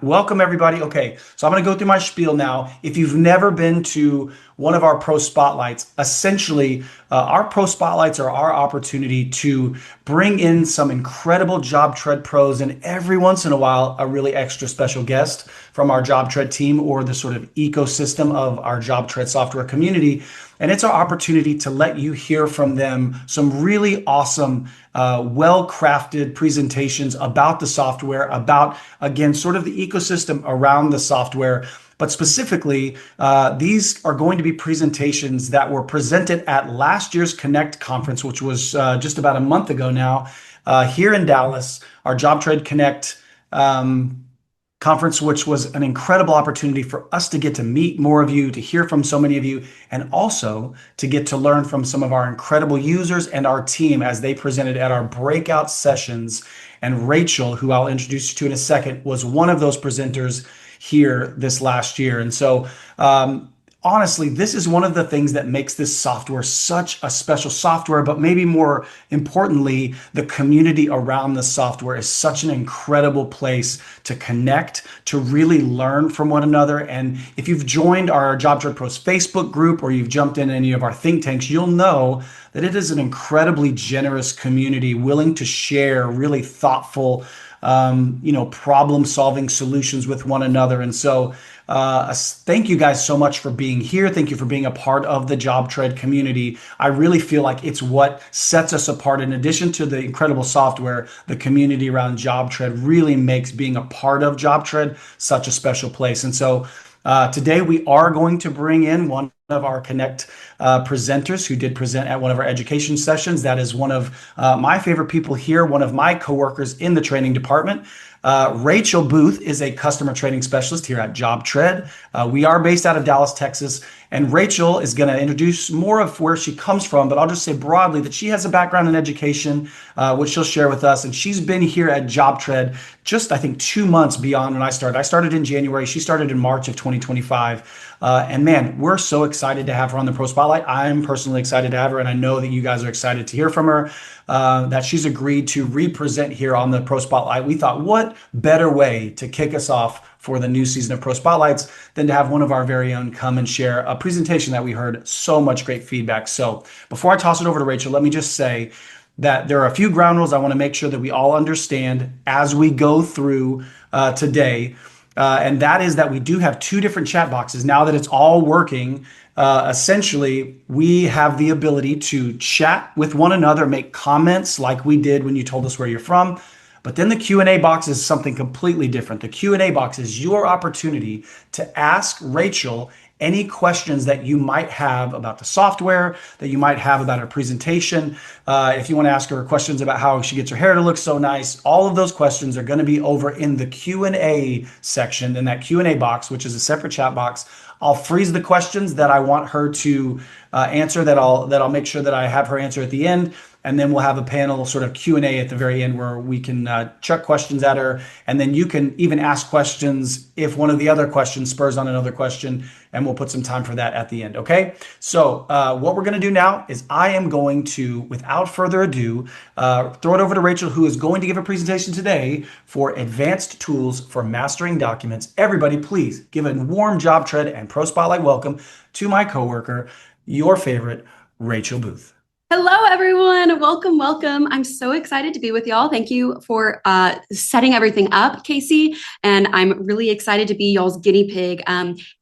Welcome, everybody. Okay, so I'm going to go through my spiel now. If you've never been to one of our pro spotlights, essentially, our pro spotlights are our opportunity to bring in some incredible JobTread pros and every once in a while, a really extra special guest from our JobTread team or the sort of ecosystem of our JobTread software community. And it's our opportunity to let you hear from them some really awesome, well-crafted presentations about the software, about, again, sort of the ecosystem around the software. But specifically, these are going to be presentations that were presented at last year's Connect conference, which was just about a month ago now, here in Dallas, our JobTread Connect conference, which was an incredible opportunity for us to get to meet more of you, to hear from so many of you, and also to get to learn from some of our incredible users and our team as they presented at our breakout sessions. And Rachel, who I'll introduce you to in a second, was one of those presenters here this last year. And so, honestly, this is one of the things that makes this software such a special software, but maybe more importantly, the community around the software is such an incredible place to connect, to really learn from one another. And if you've joined our JobTread Pros Facebook group or you've jumped in any of our think tanks, you'll know that it is an incredibly generous community willing to share really thoughtful problem solving solutions with one another. And so, thank you guys so much for being here. Thank you for being a part of the JobTread community. I really feel like it's what sets us apart. In addition to the incredible software, the community around JobTread really makes being a part of JobTread such a special place. And so, today we are going to bring in one of our Connect presenters who did present at one of our education sessions. That is one of my favorite people here, one of my coworkers in the training department. Rachel Booth is a customer training specialist here at JobTread. We are based out of Dallas, Texas, and Rachel is going to introduce more of where she comes from, but I'll just say broadly that she has a background in education, which she'll share with us, and she's been here at JobTread just, I think, 2 months beyond when I started. I started in January. She started in March of 2025. And man, we're so excited to have her on the Pro Spotlight. I'm personally excited to have her, and I know that you guys are excited to hear from her, that she's agreed to represent here on the Pro Spotlight. We thought, what better way to kick us off for the new season of Pro Spotlights than to have one of our very own come and share a presentation that we heard so much great feedback. So before I toss it over to Rachel, let me just say that there are a few ground rules I want to make sure that we all understand as we go through today. And that is that we do have two different chat boxes. Now that it's all working, essentially, we have the ability to chat with one another, make comments like we did when you told us where you're from. But then the Q&A box is something completely different. The Q&A box is your opportunity to ask Rachel any questions that you might have about the software, that you might have about her presentation. If you want to ask her questions about how she gets her hair to look so nice, all of those questions are going to be over in the Q&A section, in that Q&A box, which is a separate chat box. I'll freeze the questions that I want her to answer, that I'll make sure that I have her answer at the end. And then we'll have a panel sort of Q&A at the very end where we can chuck questions at her. And then you can even ask questions if one of the other questions spurs on another question, and we'll put some time for that at the end. Okay. So what we're going to do now is I am going to, without further ado, throw it over to Rachel, who is going to give a presentation today for advanced tools for mastering documents. Everybody, please give a warm JobTread and Pro Spotlight welcome to my coworker, your favorite, Rachel Booth. Hello, everyone. Welcome, welcome. I'm so excited to be with y'all. Thank you for setting everything up, Casey. And I'm really excited to be y'all's guinea pig.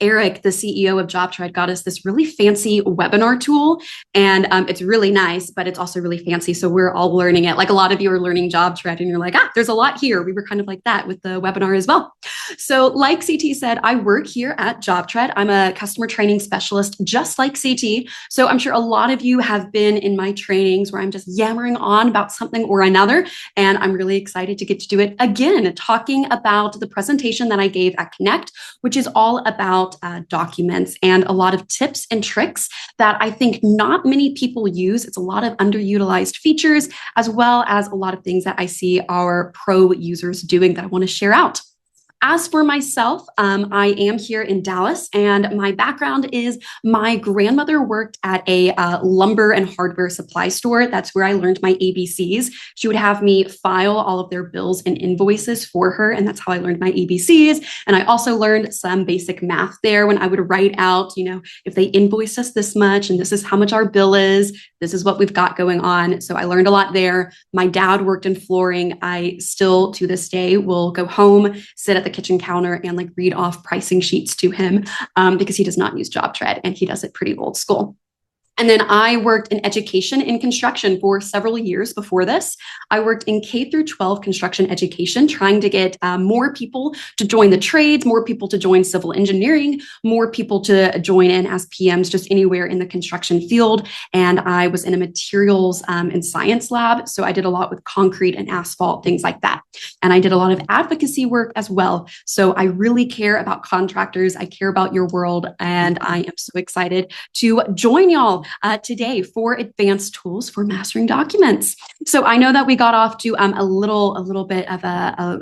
Eric, the CEO of JobTread, got us this really fancy webinar tool. And it's really nice, but it's also really fancy. So we're all learning it. Like a lot of you are learning JobTread and you're like, there's a lot here. We were kind of like that with the webinar as well. So like CT said, I work here at JobTread. I'm a customer training specialist, just like CT. So I'm sure a lot of you have been in my trainings where I'm just yammering on about something or another. And I'm really excited to get to do it again, talking about the presentation that I gave at Connect, which is all about documents and a lot of tips and tricks that I think not many people use. It's a lot of underutilized features, as well as a lot of things that I see our pro users doing that I want to share out. As for myself, I am here in Dallas, and my background is my grandmother worked at a lumber and hardware supply store. That's where I learned my ABCs. She would have me file all of their bills and invoices for her, and that's how I learned my ABCs. And I also learned some basic math there when I would write out, if they invoice us this much, and this is how much our bill is, this is what we've got going on. So I learned a lot there. My dad worked in flooring. I still, to this day, will go home, sit at the kitchen counter and like read off pricing sheets to him because he does not use JobTread and he does it pretty old school. And then I worked in education and construction for several years before this. I worked in K through 12 construction education, trying to get more people to join the trades, more people to join civil engineering, more people to join in as PMs just anywhere in the construction field. And I was in a materials and science lab. So I did a lot with concrete and asphalt, things like that. And I did a lot of advocacy work as well. So I really care about contractors. I care about your world. And I am so excited to join y'all today for advanced tools for mastering documents. So I know that we got off to a little bit of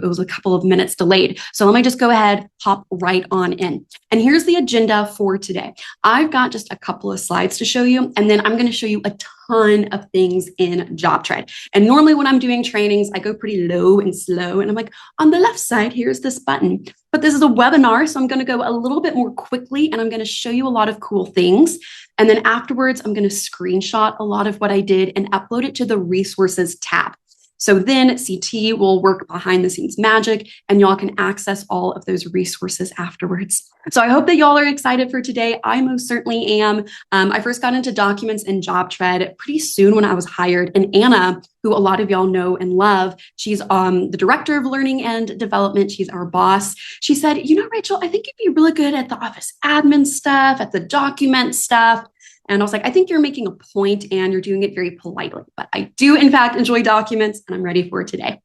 it was a couple of minutes delayed. So let me just go ahead, hop right on in. And here's the agenda for today. I've got just a couple of slides to show you, and then I'm going to show you a ton of things in JobTread. And normally when I'm doing trainings, I go pretty low and slow, and I'm like, on the left side, here's this button. But this is a webinar, so I'm going to go a little bit more quickly, and I'm going to show you a lot of cool things. And then afterwards, I'm going to screenshot a lot of what I did and upload it to the resources tab. So then CT will work behind the scenes magic, and y'all can access all of those resources afterwards. So I hope that y'all are excited for today. I most certainly am. I first got into documents in JobTread pretty soon when I was hired. And Anna, who a lot of y'all know and love, she's the director of learning and development. She's our boss. She said, Rachel, I think you'd be really good at the office admin stuff, at the document stuff. And I was like, I think you're making a point and you're doing it very politely, but I do in fact enjoy documents and I'm ready for it today.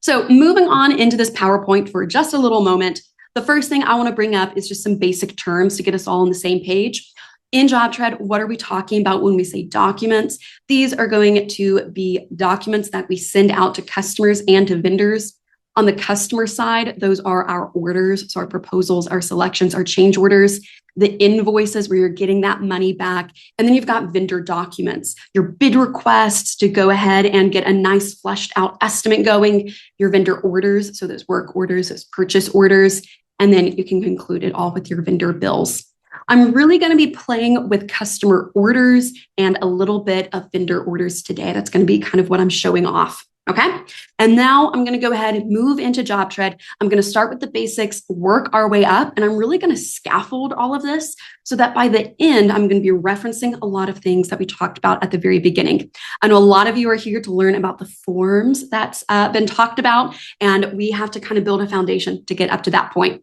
So moving on into this PowerPoint for just a little moment, the first thing I want to bring up is just some basic terms to get us all on the same page. In JobTread, what are we talking about when we say documents? These are going to be documents that we send out to customers and to vendors. On the customer side, those are our orders, so our proposals, our selections, our change orders, the invoices where you're getting that money back. And then you've got vendor documents, your bid requests to go ahead and get a nice fleshed out estimate going, your vendor orders, so those work orders, those purchase orders, and then you can conclude it all with your vendor bills. I'm really going to be playing with customer orders and a little bit of vendor orders today. That's going to be kind of what I'm showing off. Okay. And now I'm going to go ahead and move into JobTread. I'm going to start with the basics, work our way up, and I'm really going to scaffold all of this so that by the end, I'm going to be referencing a lot of things that we talked about at the very beginning. I know a lot of you are here to learn about the forms that's been talked about, and we have to kind of build a foundation to get up to that point.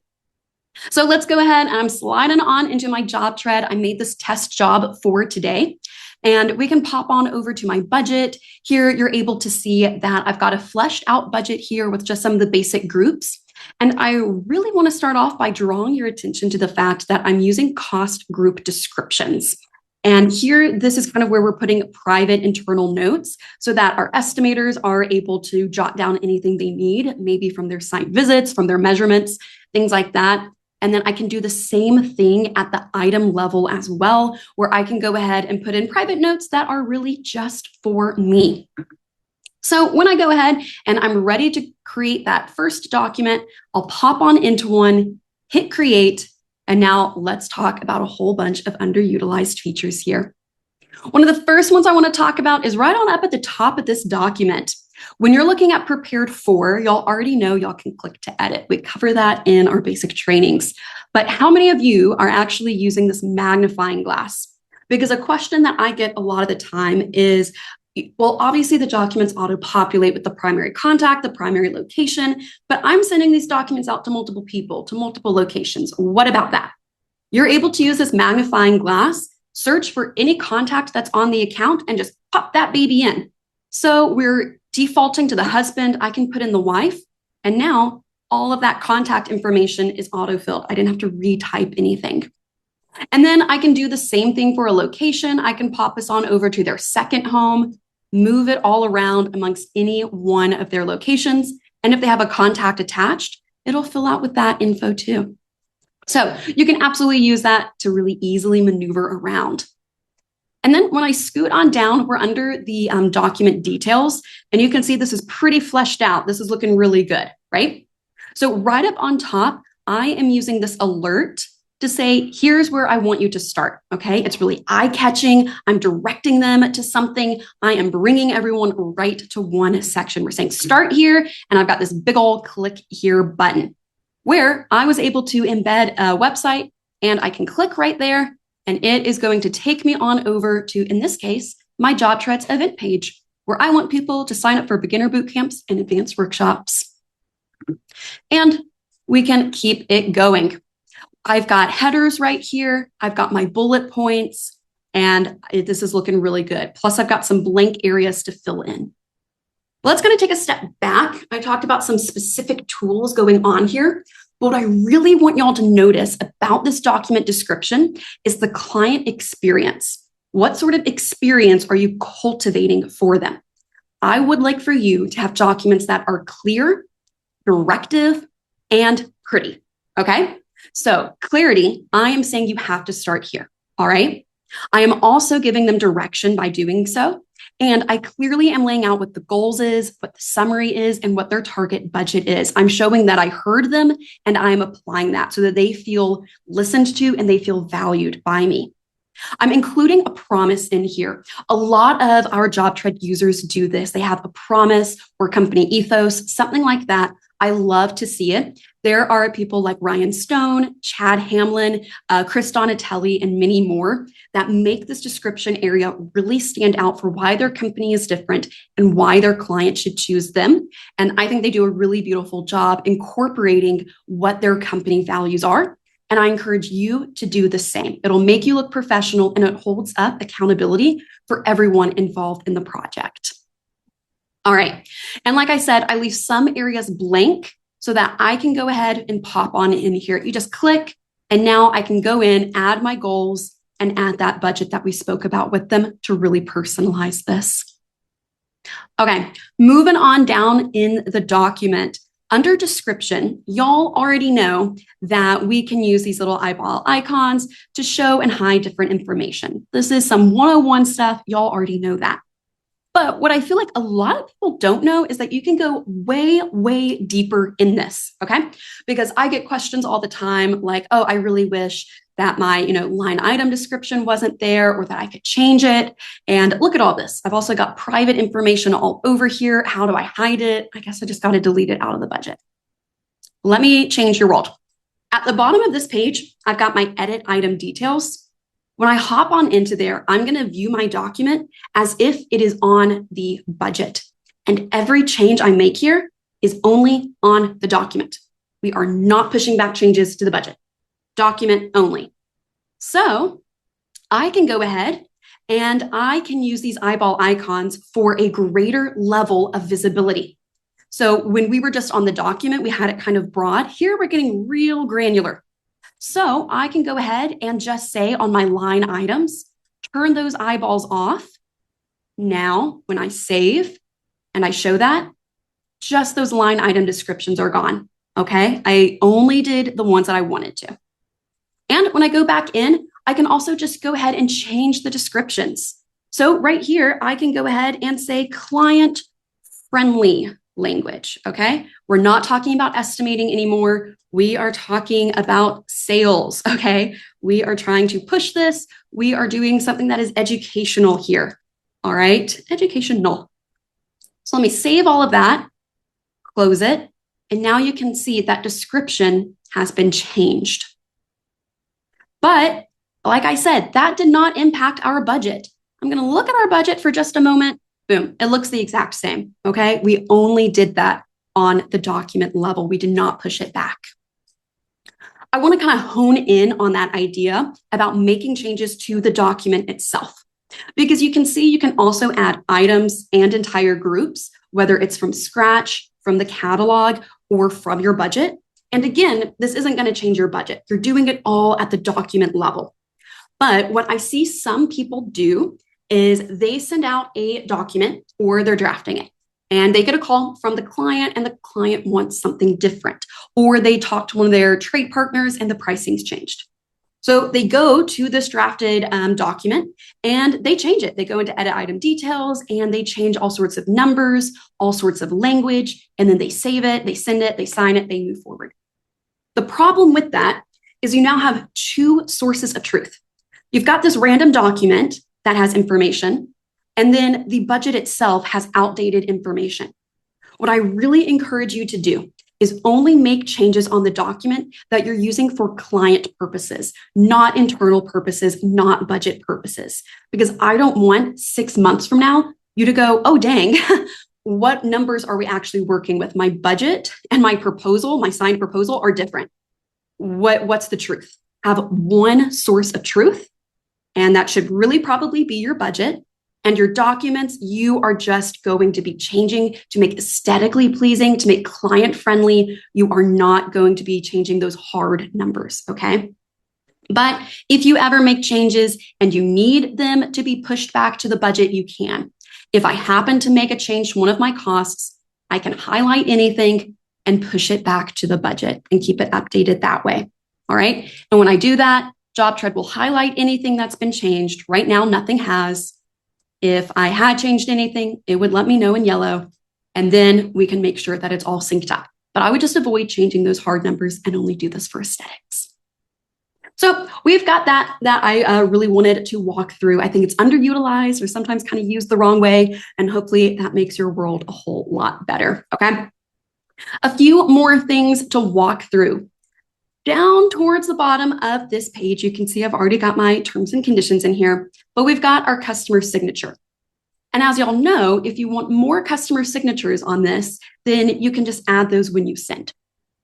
So let's go ahead and I'm sliding on into my JobTread. I made this test job for today. And we can pop on over to my budget. Here, you're able to see that I've got a fleshed out budget here with just some of the basic groups. And I really want to start off by drawing your attention to the fact that I'm using cost group descriptions. And here, this is kind of where we're putting private internal notes so that our estimators are able to jot down anything they need, maybe from their site visits, from their measurements, things like that. And then I can do the same thing at the item level as well, where I can go ahead and put in private notes that are really just for me. So when I go ahead and I'm ready to create that first document, I'll pop on into one, hit create, and now let's talk about a whole bunch of underutilized features here. One of the first ones I want to talk about is right on up at the top of this document. When you're looking at prepared for, y'all already know y'all can click to edit. We cover that in our basic trainings. But how many of you are actually using this magnifying glass? Because a question that I get a lot of the time is, well, obviously the documents auto-populate with the primary contact, the primary location, but I'm sending these documents out to multiple people, to multiple locations. What about that? You're able to use this magnifying glass, search for any contact that's on the account, and just pop that baby in. So we're defaulting to the husband. I can put in the wife, and now all of that contact information is autofilled. I didn't have to retype anything. And then I can do the same thing for a location. I can pop this on over to their second home, move it all around amongst any one of their locations. And if they have a contact attached, it'll fill out with that info too. So you can absolutely use that to really easily maneuver around. And then when I scoot on down, we're under the document details, and you can see this is pretty fleshed out. This is looking really good, right? So right up on top, I am using this alert to say, here's where I want you to start, okay? It's really eye-catching. I'm directing them to something. I am bringing everyone right to one section. We're saying start here, and I've got this big old click here button where I was able to embed a website, and I can click right there, and it is going to take me on over to, in this case, my JobTread event page, where I want people to sign up for beginner boot camps and advanced workshops. And we can keep it going. I've got headers right here. I've got my bullet points, and this is looking really good. Plus, I've got some blank areas to fill in. Well, let's going to take a step back. I talked about some specific tools going on here. What I really want y'all to notice about this document description is the client experience. What sort of experience are you cultivating for them? I would like for you to have documents that are clear, directive, and pretty, okay? So clarity, I am saying you have to start here, all right? I am also giving them direction by doing so. And I clearly am laying out what the goals is, what the summary is, and what their target budget is. I'm showing that I heard them and I'm applying that so that they feel listened to and they feel valued by me. I'm including a promise in here. A lot of our JobTread users do this. They have a promise or company ethos, something like that. I love to see it. There are people like Ryan Stone, Chad Hamlin, Chris Donatelli, and many more that make this description area really stand out for why their company is different and why their client should choose them. And I think they do a really beautiful job incorporating what their company values are. And I encourage you to do the same. It'll make you look professional and it holds up accountability for everyone involved in the project. All right. And like I said, I leave some areas blank so that I can go ahead and pop on in here. You just click, and now I can go in, add my goals, and add that budget that we spoke about with them to really personalize this. Okay, moving on down in the document. Under description, y'all already know that we can use these little eyeball icons to show and hide different information. This is some 101 stuff. Y'all already know that. But what I feel like a lot of people don't know is that you can go way, way deeper in this, okay? Because I get questions all the time like, oh, I really wish that my, line item description wasn't there or that I could change it. And look at all this. I've also got private information all over here. How do I hide it? I guess I just got to delete it out of the budget. Let me change your world. At the bottom of this page, I've got my edit item details. When I hop on into there, I'm going to view my document as if it is on the budget. And every change I make here is only on the document. We are not pushing back changes to the budget. Document only. So I can go ahead and I can use these eyeball icons for a greater level of visibility. So when we were just on the document, we had it kind of broad. Here we're getting real granular. So I can go ahead and just say on my line items, turn those eyeballs off. Now, when I save and I show that, just those line item descriptions are gone. Okay, I only did the ones that I wanted to. And when I go back in, I can also just go ahead and change the descriptions. So right here, I can go ahead and say client friendly language. Okay, we're not talking about estimating anymore. We are talking about sales. Okay, we are trying to push this. We are doing something that is educational here. All right, educational. So let me save all of that, close it. And now you can see that description has been changed. But like I said, that did not impact our budget. I'm going to look at our budget for just a moment. Boom, it looks the exact same. Okay, we only did that on the document level. We did not push it back. I want to kind of hone in on that idea about making changes to the document itself. Because you can see you can also add items and entire groups, whether it's from scratch, from the catalog, or from your budget. And again, this isn't going to change your budget. You're doing it all at the document level. But what I see some people do is they send out a document or they're drafting it. and they get a call from the client and the client wants something different, or they talk to one of their trade partners and the pricing's changed. So they go to this drafted document and they change it. They go into edit item details and they change all sorts of numbers, all sorts of language, and then they save it, they send it, they sign it, they move forward. The problem with that is you now have two sources of truth. You've got this random document that has information, and then the budget itself has outdated information. What I really encourage you to do is only make changes on the document that you're using for client purposes, not internal purposes, not budget purposes. Because I don't want 6 months from now you to go, oh, dang, what numbers are we actually working with? My budget and my proposal, my signed proposal are different. What's the truth? Have one source of truth, and that should really probably be your budget. And your documents, you are just going to be changing to make aesthetically pleasing, to make client friendly. You are not going to be changing those hard numbers, okay? But if you ever make changes and you need them to be pushed back to the budget, you can. If I happen to make a change to one of my costs, I can highlight anything and push it back to the budget and keep it updated that way, all right? And when I do that, JobTread will highlight anything that's been changed. Right now, nothing has. If I had changed anything, it would let me know in yellow, and then we can make sure that it's all synced up. But I would just avoid changing those hard numbers and only do this for aesthetics. So we've got that I really wanted to walk through. I think it's underutilized or sometimes kind of used the wrong way, and hopefully that makes your world a whole lot better, okay? A few more things to walk through. Down towards the bottom of this page, you can see I've already got my terms and conditions in here, but we've got our customer signature. And as y'all know, if you want more customer signatures on this, then you can just add those when you send.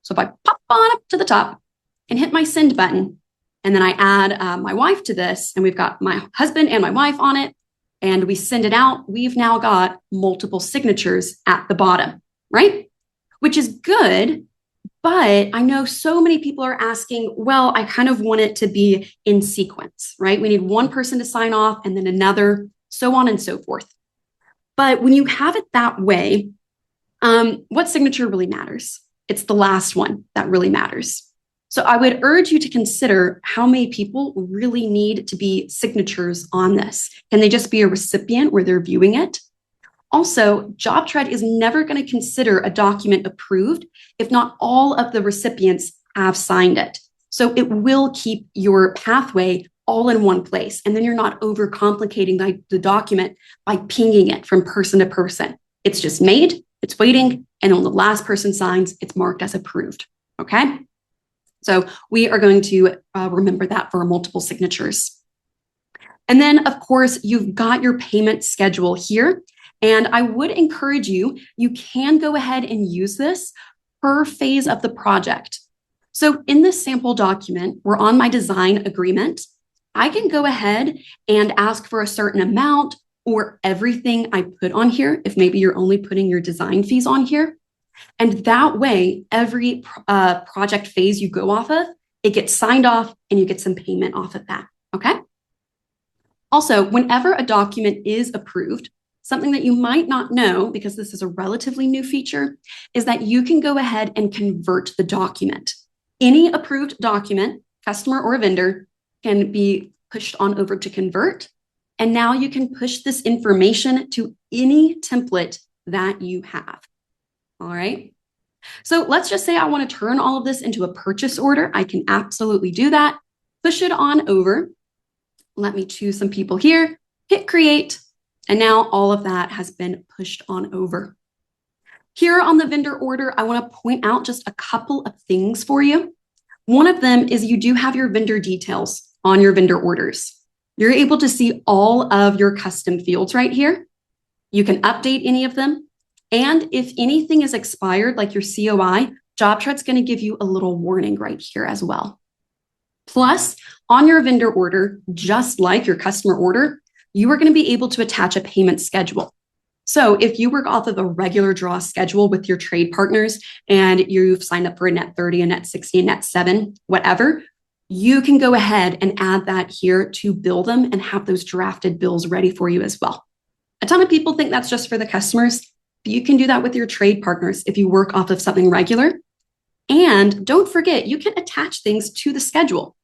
So if I pop on up to the top and hit my send button, and then I add my wife to this, and we've got my husband and my wife on it, and we send it out, we've now got multiple signatures at the bottom, right? Which is good. But I know so many people are asking, well, I kind of want it to be in sequence, right? We need one person to sign off and then another, so on and so forth. But when you have it that way, what signature really matters? It's the last one that really matters. So I would urge you to consider how many people really need to be signatures on this. Can they just be a recipient where they're viewing it? Also, JobTread is never going to consider a document approved if not all of the recipients have signed it. So it will keep your pathway all in one place. And then you're not overcomplicating the document by pinging it from person to person. It's just made, it's waiting, and when the last person signs, it's marked as approved, okay? So we are going to remember that for our multiple signatures. And then, of course, you've got your payment schedule here. And I would encourage you, you can go ahead and use this per phase of the project. So in this sample document, we're on my design agreement. I can go ahead and ask for a certain amount or everything I put on here, if maybe you're only putting your design fees on here. And that way, every project phase you go off of, it gets signed off and you get some payment off of that, okay? Also, whenever a document is approved, something that you might not know, because this is a relatively new feature, is that you can go ahead and convert the document. Any approved document, customer or vendor, can be pushed on over to convert. And now you can push this information to any template that you have. All right. So let's just say I want to turn all of this into a purchase order. I can absolutely do that. Push it on over. Let me choose some people here, hit create. And now all of that has been pushed on over. Here on the vendor order, I want to point out just a couple of things for you. One of them is you do have your vendor details on your vendor orders. You're able to see all of your custom fields right here. You can update any of them. And if anything is expired, like your COI, JobTread's going to give you a little warning right here as well. Plus, on your vendor order, just like your customer order, you are going to be able to attach a payment schedule. So if you work off of a regular draw schedule with your trade partners and you've signed up for a net 30, a net 60, a net 7, whatever, you can go ahead and add that here to bill them and have those drafted bills ready for you as well. A ton of people think that's just for the customers. but you can do that with your trade partners if you work off of something regular. And don't forget, you can attach things to the schedule.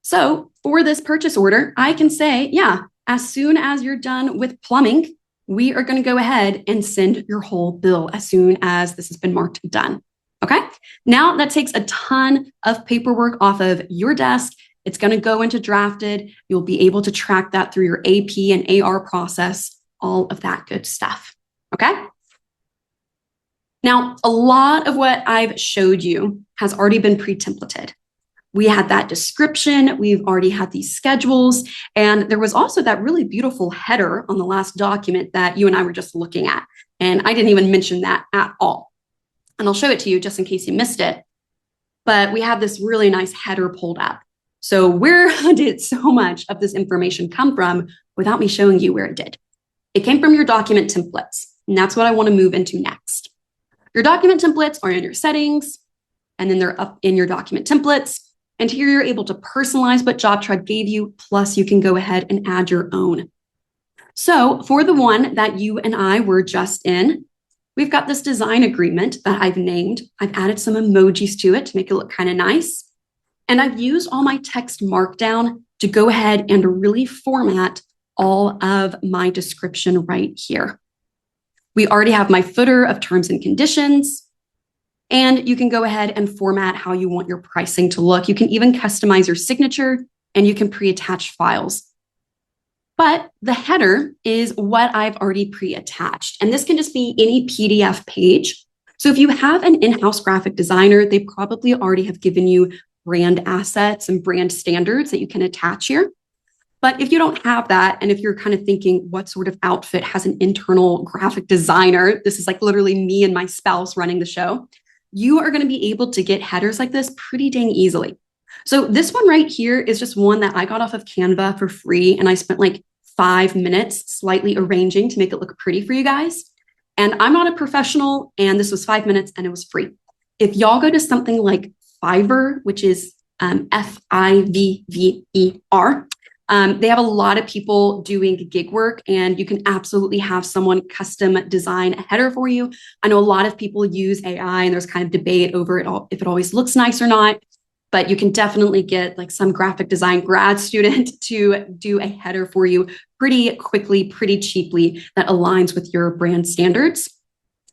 So for this purchase order, I can say, yeah, as soon as you're done with plumbing, we are going to go ahead and send your whole bill as soon as this has been marked done. Okay. Now that takes a ton of paperwork off of your desk. It's going to go into drafted. You'll be able to track that through your AP and AR process, all of that good stuff. Okay. Now, a lot of what I've showed you has already been pre-templated. We had that description, we've already had these schedules, and there was also that really beautiful header on the last document that you and I were just looking at. And I didn't even mention that at all. And I'll show it to you just in case you missed it. But we have this really nice header pulled up. So where did so much of this information come from without me showing you where it did? It came from your document templates, and that's what I want to move into next. Your document templates are in your settings, and then they're up in your document templates. And here you're able to personalize what JobTread gave you, plus you can go ahead and add your own. So for the one that you and I were just in, we've got this design agreement that I've named. I've added some emojis to it to make it look kind of nice. And I've used all my text markdown to go ahead and really format all of my description right here. We already have my footer of terms and conditions. And you can go ahead and format how you want your pricing to look. You can even customize your signature and you can pre-attach files. But the header is what I've already pre-attached. And this can just be any PDF page. So if you have an in-house graphic designer, they probably already have given you brand assets and brand standards that you can attach here. But if you don't have that, and if you're kind of thinking, what sort of outfit has an internal graphic designer? This is like literally me and my spouse running the show. You are going to be able to get headers like this pretty dang easily. So this one right here is just one that I got off of Canva for free. And I spent like 5 minutes slightly arranging to make it look pretty for you guys. And I'm not a professional, and this was 5 minutes and it was free. If y'all go to something like Fiverr, which is Fiverr, they have a lot of people doing gig work, and you can absolutely have someone custom design a header for you. I know a lot of people use AI, and there's kind of debate over it all, if it always looks nice or not, but you can definitely get like some graphic design grad student to do a header for you pretty quickly, pretty cheaply that aligns with your brand standards.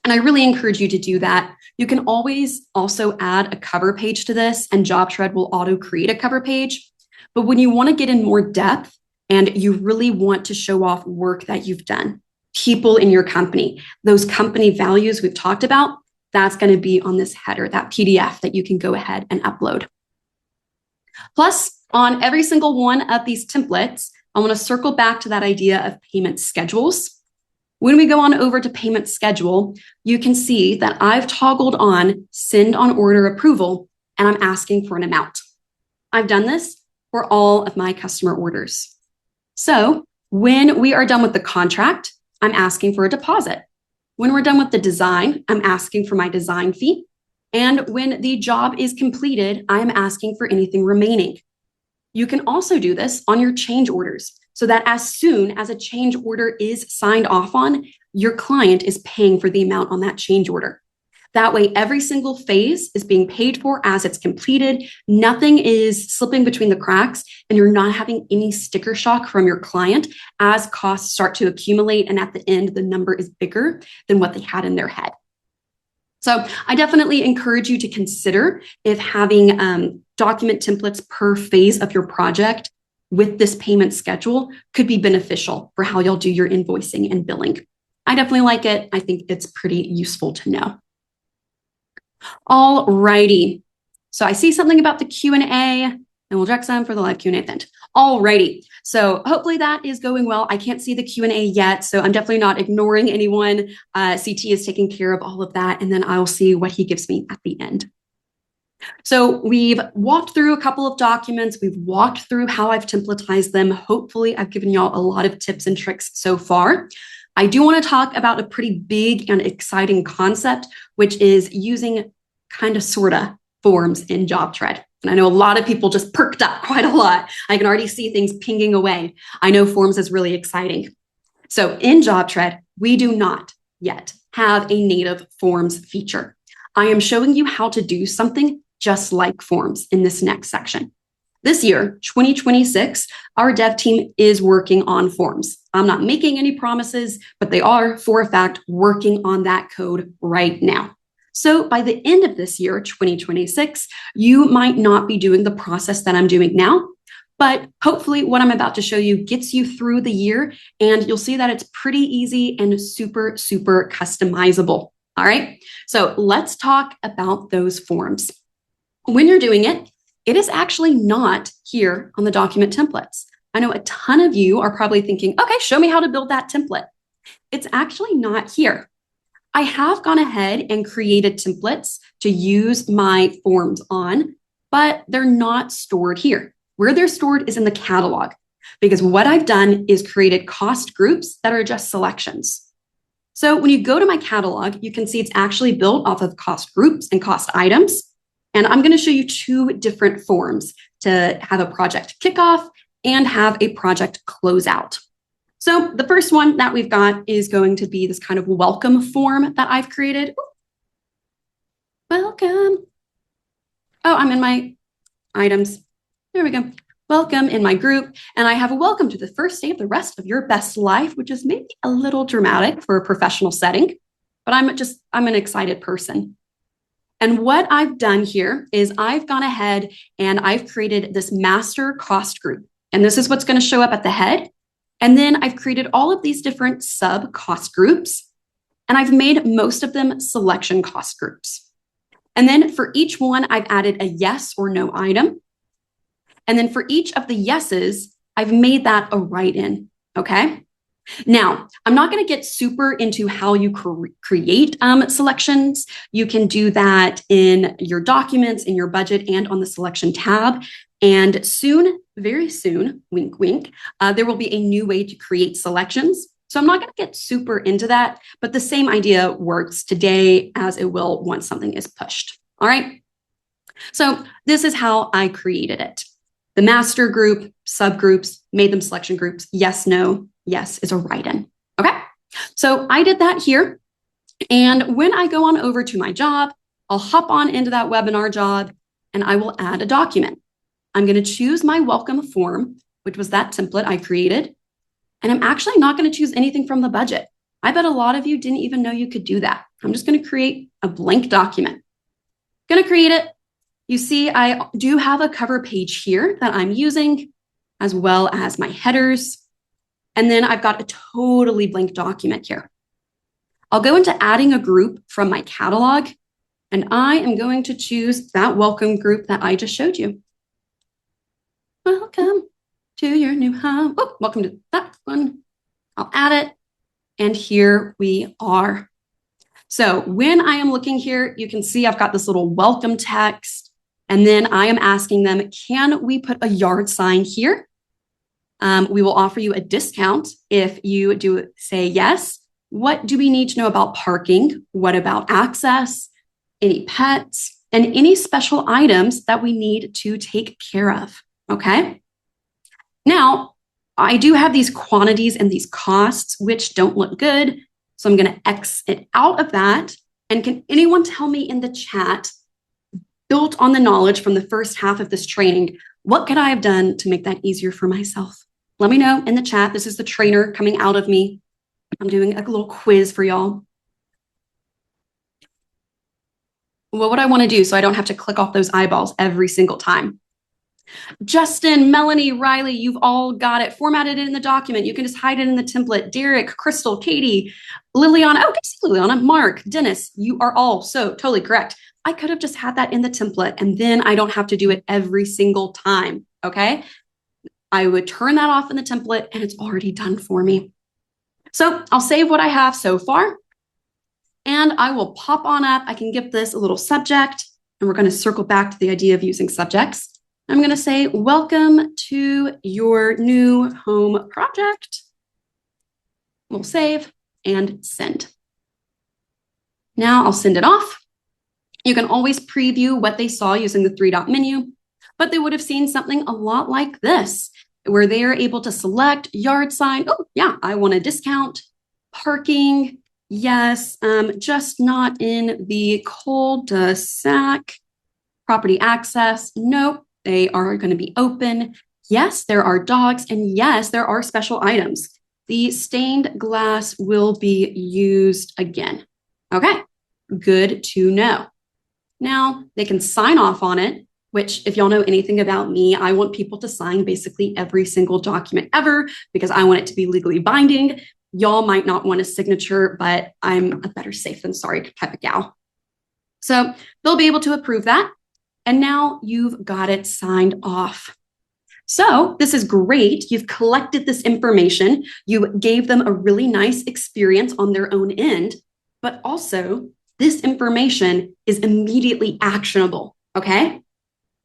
And I really encourage you to do that. You can always also add a cover page to this, and JobTread will auto create a cover page. But when you want to get in more depth and you really want to show off work that you've done, people in your company, those company values we've talked about, that's going to be on this header, that PDF that you can go ahead and upload. Plus, on every single one of these templates, I want to circle back to that idea of payment schedules. When we go on over to payment schedule, you can see that I've toggled on send on order approval, and I'm asking for an amount. I've done this for all of my customer orders. So when we are done with the contract, I'm asking for a deposit. When we're done with the design, I'm asking for my design fee. And when the job is completed, I'm asking for anything remaining. You can also do this on your change orders, so that as soon as a change order is signed off on, your client is paying for the amount on that change order. That way, every single phase is being paid for as it's completed. Nothing is slipping between the cracks, and you're not having any sticker shock from your client as costs start to accumulate. And at the end, the number is bigger than what they had in their head. So I definitely encourage you to consider if having document templates per phase of your project with this payment schedule could be beneficial for how you'll do your invoicing and billing. I definitely like it. I think it's pretty useful to know. All righty. So I see something about the Q&A, and we'll direct some for the live Q&A at the end. All righty. So hopefully that is going well. I can't see the Q&A yet, so I'm definitely not ignoring anyone. CT is taking care of all of that, and then I'll see what he gives me at the end. So we've walked through a couple of documents. We've walked through how I've templatized them. Hopefully I've given y'all a lot of tips and tricks so far. I do want to talk about a pretty big and exciting concept, which is using kind of sorta forms in JobTread. And I know a lot of people just perked up quite a lot. I can already see things pinging away. I know forms is really exciting. So in JobTread, we do not yet have a native forms feature. I am showing you how to do something just like forms in this next section. This year, 2026, our dev team is working on forms. I'm not making any promises, but they are, for a fact, working on that code right now. So by the end of this year, 2026, you might not be doing the process that I'm doing now, but hopefully what I'm about to show you gets you through the year, and you'll see that it's pretty easy and super, super customizable. All right, so let's talk about those forms. When you're doing it, it is actually not here on the document templates. I know a ton of you are probably thinking, okay, show me how to build that template. It's actually not here. I have gone ahead and created templates to use my forms on, but they're not stored here. Where they're stored is in the catalog, because what I've done is created cost groups that are just selections. So when you go to my catalog, you can see it's actually built off of cost groups and cost items. And I'm going to show you two different forms to have a project kickoff and have a project closeout. So the first one that we've got is going to be this kind of welcome form that I've created. Welcome. Oh, I'm in my items. There we go. Welcome in my group. And I have a welcome to the first day of the rest of your best life, which is maybe a little dramatic for a professional setting, but I'm an excited person. And what I've done here is I've gone ahead and I've created this master cost group. And this is what's going to show up at the head. And then I've created all of these different sub cost groups. And I've made most of them selection cost groups. And then for each one, I've added a yes or no item. And then for each of the yeses, I've made that a write-in. Okay. Now, I'm not going to get super into how you create selections. You can do that in your documents, in your budget, and on the selection tab. And soon, very soon, wink, wink, there will be a new way to create selections. So I'm not going to get super into that, but the same idea works today as it will once something is pushed. All right. So this is how I created it. The master group, subgroups, made them selection groups. Yes, no. Yes is a write-in. Okay, so I did that here. And when I go on over to my job, I'll hop on into that webinar job and I will add a document. I'm going to choose my welcome form, which was that template I created. And I'm actually not going to choose anything from the budget. I bet a lot of you didn't even know you could do that. I'm just going to create a blank document. Going to create it. You see, I do have a cover page here that I'm using, as well as my headers. And then I've got a totally blank document here. I'll go into adding a group from my catalog, and I am going to choose that welcome group that I just showed you. Welcome to your new home. Oh, welcome to that one. I'll add it, and here we are. So when I am looking here, you can see I've got this little welcome text, and then I am asking them, can we put a yard sign here? We will offer you a discount if you do say yes. What do we need to know about parking? What about access? Any pets? And any special items that we need to take care of, okay? Now, I do have these quantities and these costs, which don't look good. So I'm going to X it out of that. And can anyone tell me in the chat, built on the knowledge from the first half of this training, what could I have done to make that easier for myself? Let me know in the chat. This is the trainer coming out of me. I'm doing a little quiz for y'all. What would I want to do so I don't have to click off those eyeballs every single time? Justin, Melanie, Riley, you've all got it. Formatted it in the document. You can just hide it in the template. Derek, Crystal, Katie, Liliana. Oh, good to see Liliana. Mark, Dennis, you are all so totally correct. I could have just had that in the template and then I don't have to do it every single time, okay? I would turn that off in the template and it's already done for me. So I'll save what I have so far and I will pop on up. I can give this a little subject and we're going to circle back to the idea of using subjects. I'm going to say, welcome to your new home project. We'll save and send. Now I'll send it off. You can always preview what they saw using the 3-dot menu, but they would have seen something a lot like this, where they are able to select yard sign. Oh, yeah, I want a discount, parking, Yes, just not in the cul-de-sac. Property access, nope, they are going to be open. Yes, there are dogs, and yes, there are special items. The stained glass will be used again. Okay, good to know. Now they can sign off on it, which, if y'all know anything about me, I want people to sign basically every single document ever because I want it to be legally binding. Y'all might not want a signature, but I'm a better safe than sorry type of gal. So they'll be able to approve that. And now you've got it signed off. So this is great. You've collected this information. You gave them a really nice experience on their own end, but also this information is immediately actionable, okay?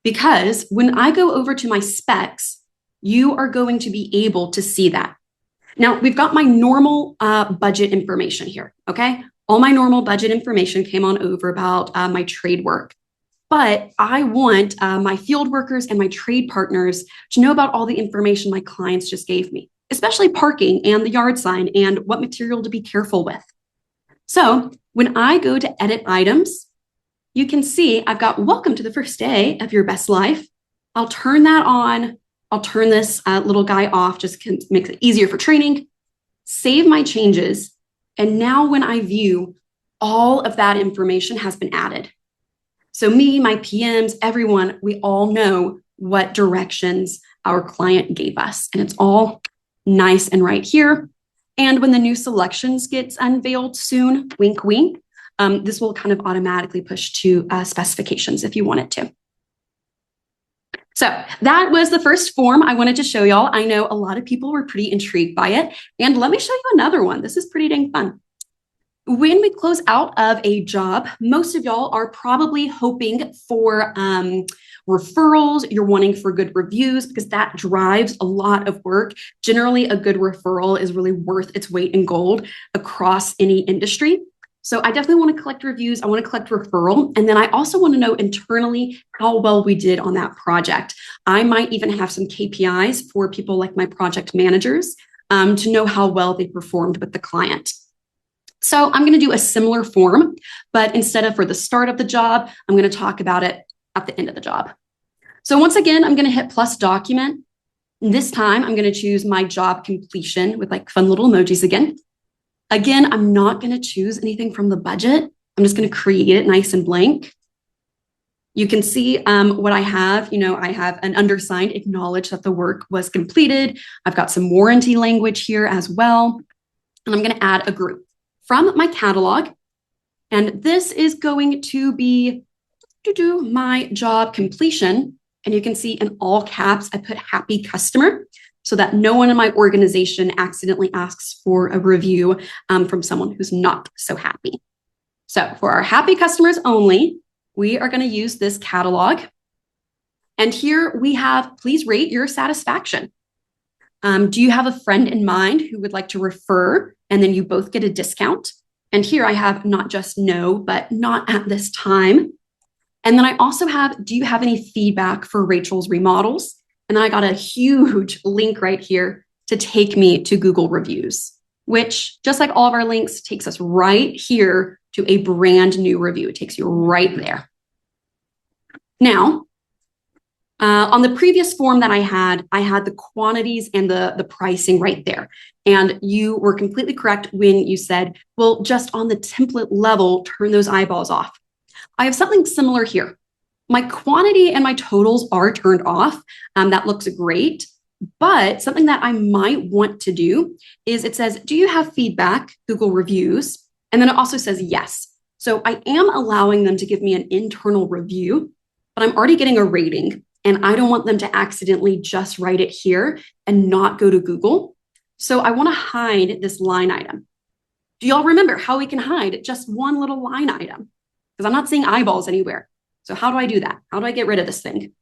Because when I go over to my specs, you are going to be able to see that. Now, we've got my normal budget information here, okay? All my normal budget information came on over about my trade work. But I want my field workers and my trade partners to know about all the information my clients just gave me, especially parking and the yard sign and what material to be careful with. So when I go to edit items, you can see I've got welcome to the first day of your best life. I'll turn that on. I'll turn this little guy off, just makes it easier for training. Save my changes. And now when I view, all of that information has been added. So me, my PMs, everyone, we all know what directions our client gave us. And it's all nice and right here. And when the new selections gets unveiled soon, wink, wink, this will kind of automatically push to specifications if you want it to. So that was the first form I wanted to show y'all. I know a lot of people were pretty intrigued by it. And let me show you another one. This is pretty dang fun. When we close out of a job, most of y'all are probably hoping for referrals. You're wanting for good reviews because that drives a lot of work. Generally, a good referral is really worth its weight in gold across any industry. So I definitely want to collect reviews. I want to collect referral. And then I also want to know internally how well we did on that project. I might even have some KPIs for people like my project managers to know how well they performed with the client. So I'm going to do a similar form, but instead of for the start of the job, I'm going to talk about it at the end of the job. So once again, I'm going to hit plus document. This time I'm going to choose my job completion with like fun little emojis again. Again, I'm not going to choose anything from the budget. I'm just going to create it nice and blank. You can see what I have. I have an undersigned acknowledge that the work was completed. I've got some warranty language here as well. And I'm going to add a group from my catalog. And this is going to be my job completion. And you can see in all caps, I put happy customer so that no one in my organization accidentally asks for a review from someone who's not so happy. So for our happy customers only, we are going to use this catalog. And here we have, please rate your satisfaction. Do you have a friend in mind who would like to refer? And then you both get a discount. And here I have not just no, but not at this time. And then I also have, do you have any feedback for Rachel's remodels? And then I got a huge link right here to take me to Google reviews, which just like all of our links takes us right here to a brand new review. It takes you right there. Now, on the previous form that I had the quantities and the pricing right there. And you were completely correct when you said, well, just on the template level, turn those eyeballs off. I have something similar here. My quantity and my totals are turned off. That looks great. But something that I might want to do is it says, do you have feedback, Google reviews? And then it also says yes. So I am allowing them to give me an internal review, but I'm already getting a rating. And I don't want them to accidentally just write it here and not go to Google. So I want to hide this line item. Do y'all remember how we can hide just one little line item? Because I'm not seeing eyeballs anywhere. So how do I do that? How do I get rid of this thing?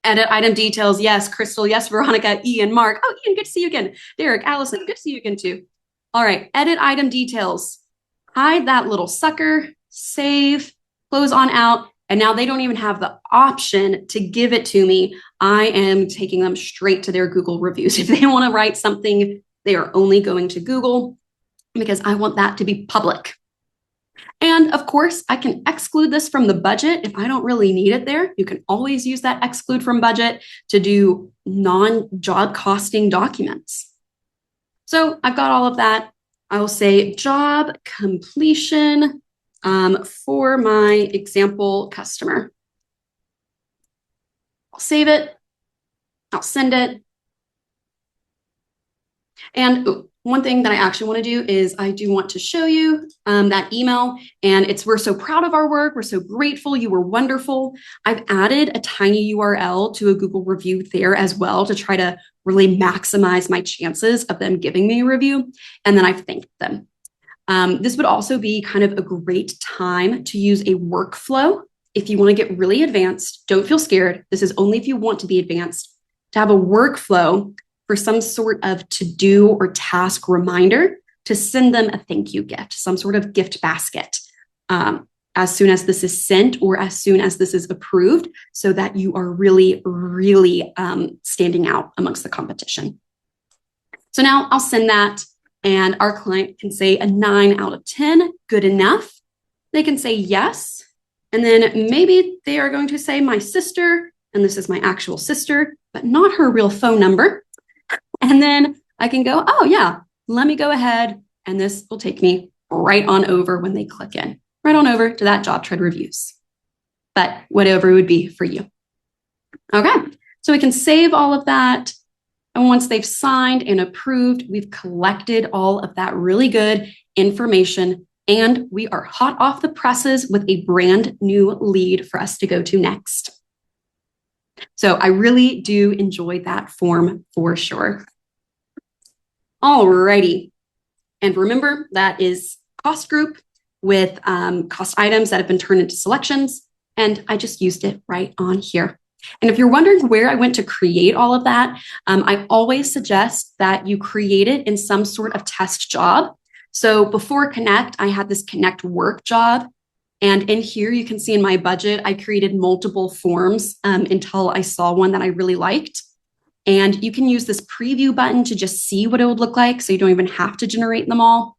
Edit item details. Yes, Crystal. Yes, Veronica, Ian, Mark. Oh, Ian, good to see you again. Derek, Allison, good to see you again too. All right, edit item details. Hide that little sucker. Save, close on out. And now they don't even have the option to give it to me. I am taking them straight to their Google reviews. If they want to write something, they are only going to Google because I want that to be public. And of course, I can exclude this from the budget if I don't really need it there. You can always use that exclude from budget to do non-job costing documents. So I've got all of that. I will say job completion for my example customer. I'll save it. I'll send it. And one thing that I actually want to do is I do want to show you that email. And we're so proud of our work. We're so grateful. You were wonderful. I've added a tiny URL to a Google review there as well to try to really maximize my chances of them giving me a review. And then I've thanked them. This would also be kind of a great time to use a workflow. If you want to get really advanced, don't feel scared. This is only if you want to be advanced, to have a workflow for some sort of to-do or task reminder to send them a thank you gift, some sort of gift basket as soon as this is sent or as soon as this is approved, so that you are really, really standing out amongst the competition. So now I'll send that, and our client can say a 9 out of 10, good enough. They can say yes, and then maybe they are going to say my sister, and this is my actual sister, but not her real phone number. And then I can go, oh yeah, let me go ahead, and this will take me right on over when they click in, right on over to that JobTread reviews, but whatever it would be for you. Okay, so we can save all of that. And once they've signed and approved, we've collected all of that really good information, and we are hot off the presses with a brand new lead for us to go to next. So I really do enjoy that form for sure. Alrighty. And remember, that is cost group with cost items that have been turned into selections. And I just used it right on here. And if you're wondering where I went to create all of that, I always suggest that you create it in some sort of test job. So before Connect, I had this Connect work job. And in here, you can see in my budget, I created multiple forms until I saw one that I really liked. And you can use this preview button to just see what it would look like, so you don't even have to generate them all.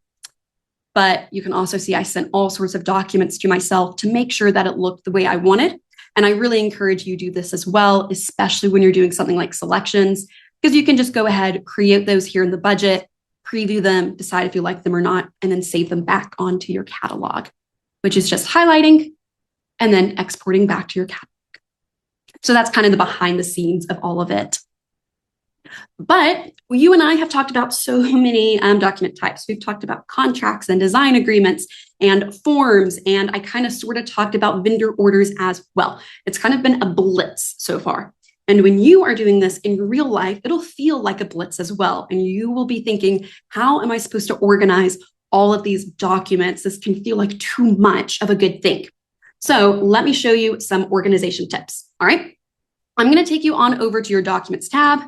But you can also see I sent all sorts of documents to myself to make sure that it looked the way I wanted. And I really encourage you to do this as well, especially when you're doing something like selections, because you can just go ahead, create those here in the budget, preview them, decide if you like them or not, and then save them back onto your catalog, which is just highlighting and then exporting back to your catalog. So that's kind of the behind the scenes of all of it. But you and I have talked about so many document types. We've talked about contracts and design agreements and forms, and I kind of sort of talked about vendor orders as well. It's kind of been a blitz so far. And when you are doing this in real life, it'll feel like a blitz as well. And you will be thinking, how am I supposed to organize all of these documents? This can feel like too much of a good thing. So let me show you some organization tips. All right. I'm going to take you on over to your Documents tab.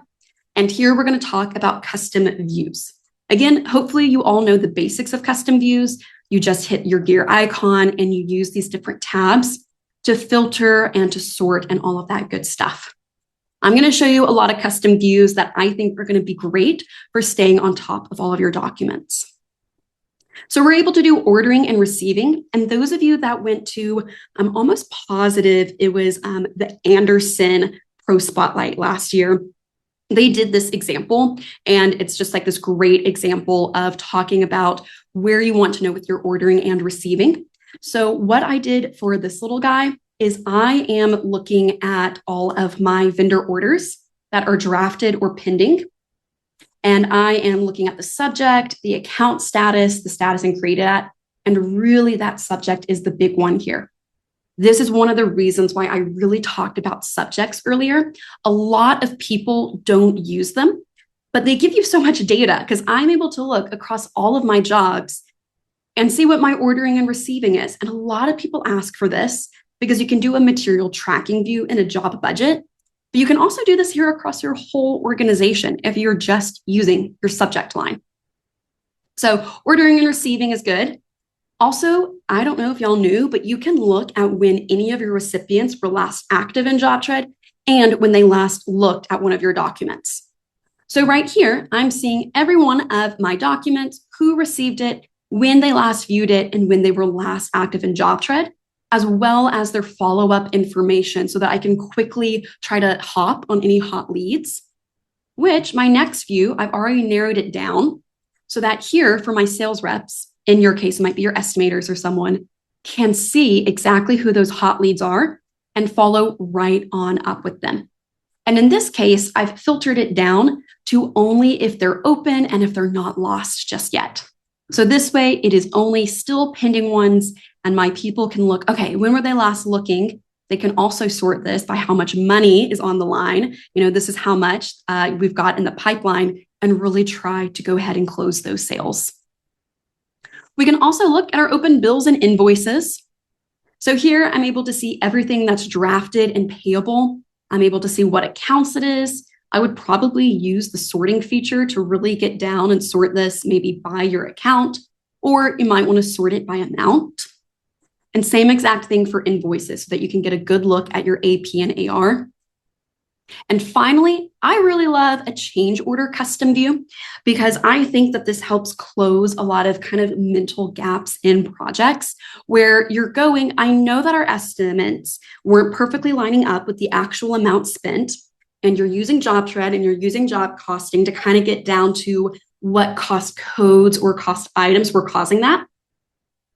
And here we're going to talk about custom views. Again, hopefully you all know the basics of custom views. You just hit your gear icon and you use these different tabs to filter and to sort and all of that good stuff. I'm going to show you a lot of custom views that I think are going to be great for staying on top of all of your documents. So we're able to do ordering and receiving. And those of you that went to, I'm almost positive it was the Anderson Pro Spotlight last year. They did this example, and it's just like this great example of talking about where you want to know with your ordering and receiving. So what I did for this little guy is I am looking at all of my vendor orders that are drafted or pending. And I am looking at the subject, the account status, the status and created at, and really that subject is the big one here. This is one of the reasons why I really talked about subjects earlier. A lot of people don't use them, but they give you so much data because I'm able to look across all of my jobs and see what my ordering and receiving is. And a lot of people ask for this because you can do a material tracking view in a job budget, but you can also do this here across your whole organization if you're just using your subject line. So ordering and receiving is good. Also, I don't know if y'all knew, but you can look at when any of your recipients were last active in JobTread and when they last looked at one of your documents. So right here, I'm seeing every one of my documents, who received it, when they last viewed it, and when they were last active in JobTread, as well as their follow-up information so that I can quickly try to hop on any hot leads, which my next view, I've already narrowed it down so that here for my sales reps, in your case, it might be your estimators or someone, can see exactly who those hot leads are and follow right on up with them. And in this case, I've filtered it down to only if they're open and if they're not lost just yet. So this way, it is only still pending ones, and my people can look, okay, when were they last looking? They can also sort this by how much money is on the line. This is how much we've got in the pipeline, and really try to go ahead and close those sales. We can also look at our open bills and invoices. So here I'm able to see everything that's drafted and payable. I'm able to see what accounts it is. I would probably use the sorting feature to really get down and sort this maybe by your account, or you might want to sort it by amount. And same exact thing for invoices so that you can get a good look at your AP and AR. And finally, I really love a change order custom view because I think that this helps close a lot of kind of mental gaps in projects where you're going, I know that our estimates weren't perfectly lining up with the actual amount spent, and you're using JobTread and you're using job costing to kind of get down to what cost codes or cost items were causing that.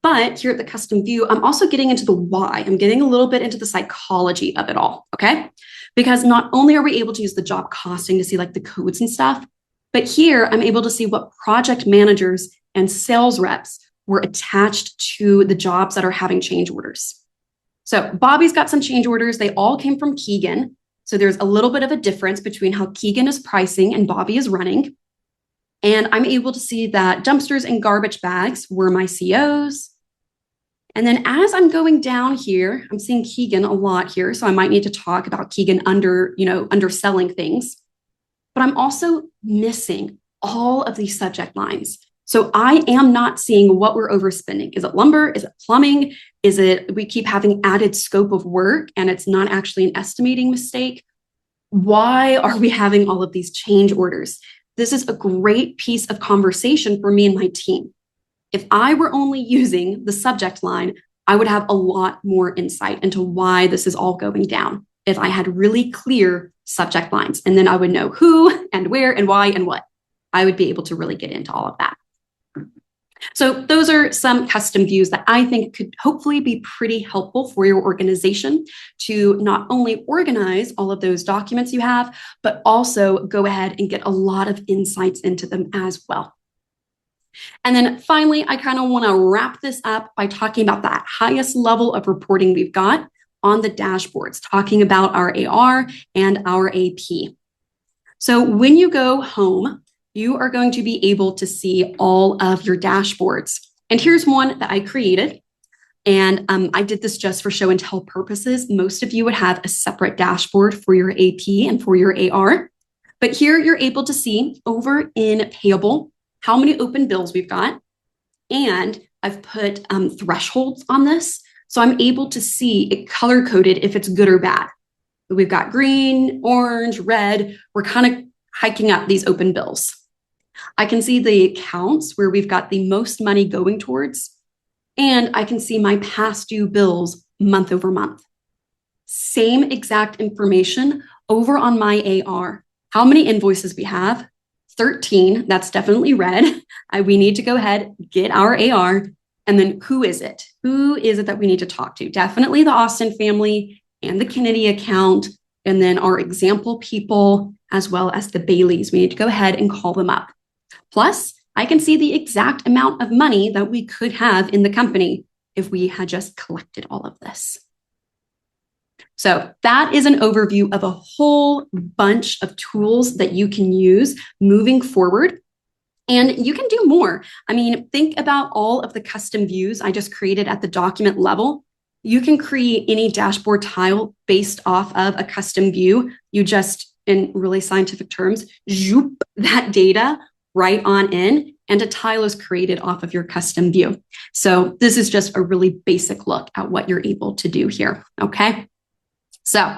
But here at the custom view, I'm also getting into the why. I'm getting a little bit into the psychology of it all, okay? Because not only are we able to use the job costing to see like the codes and stuff, but here I'm able to see what project managers and sales reps were attached to the jobs that are having change orders. So Bobby's got some change orders. They all came from Keegan. So there's a little bit of a difference between how Keegan is pricing and Bobby is running. And I'm able to see that dumpsters and garbage bags were my COs. And then as I'm going down here, I'm seeing Keegan a lot here. So I might need to talk about Keegan underselling things. But I'm also missing all of these subject lines. So I am not seeing what we're overspending. Is it lumber? Is it plumbing? Is it we keep having added scope of work and it's not actually an estimating mistake? Why are we having all of these change orders? This is a great piece of conversation for me and my team. If I were only using the subject line, I would have a lot more insight into why this is all going down if I had really clear subject lines. And then I would know who and where and why and what. I would be able to really get into all of that. So those are some custom views that I think could hopefully be pretty helpful for your organization to not only organize all of those documents you have, but also go ahead and get a lot of insights into them as well. And then finally, I kind of want to wrap this up by talking about that highest level of reporting we've got on the dashboards, talking about our AR and our AP. So when you go home, you are going to be able to see all of your dashboards. And here's one that I created. And I did this just for show and tell purposes. Most of you would have a separate dashboard for your AP and for your AR. But here you're able to see over in payable how many open bills we've got. And I've put thresholds on this. So I'm able to see it color coded if it's good or bad. We've got green, orange, red. We're kind of hiking up these open bills. I can see the accounts where we've got the most money going towards, and I can see my past due bills month over month. Same exact information over on my AR. How many invoices we have? 13. That's definitely red. We need to go ahead, get our AR, and then who is it? Who is it that we need to talk to? Definitely the Austin family and the Kennedy account, and then our example people, as well as the Baileys. We need to go ahead and call them up. Plus, I can see the exact amount of money that we could have in the company if we had just collected all of this. So that is an overview of a whole bunch of tools that you can use moving forward. And you can do more. I mean, think about all of the custom views I just created at the document level. You can create any dashboard tile based off of a custom view. You just, in really scientific terms, zoop that data right on in, and a tile is created off of your custom view. So this is just a really basic look at what you're able to do here, okay? So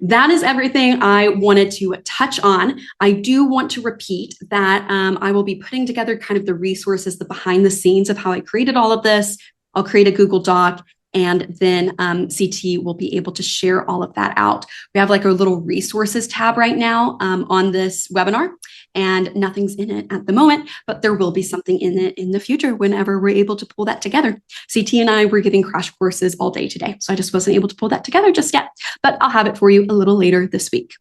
that is everything I wanted to touch on. I do want to repeat that I will be putting together kind of the resources, the behind the scenes of how I created all of this. I'll create a Google Doc, and then CT will be able to share all of that out. We have like a little resources tab right now on this webinar, and nothing's in it at the moment, but there will be something in it in the future whenever we're able to pull that together. CT and I were giving crash courses all day today, so I just wasn't able to pull that together just yet, but I'll have it for you a little later this week.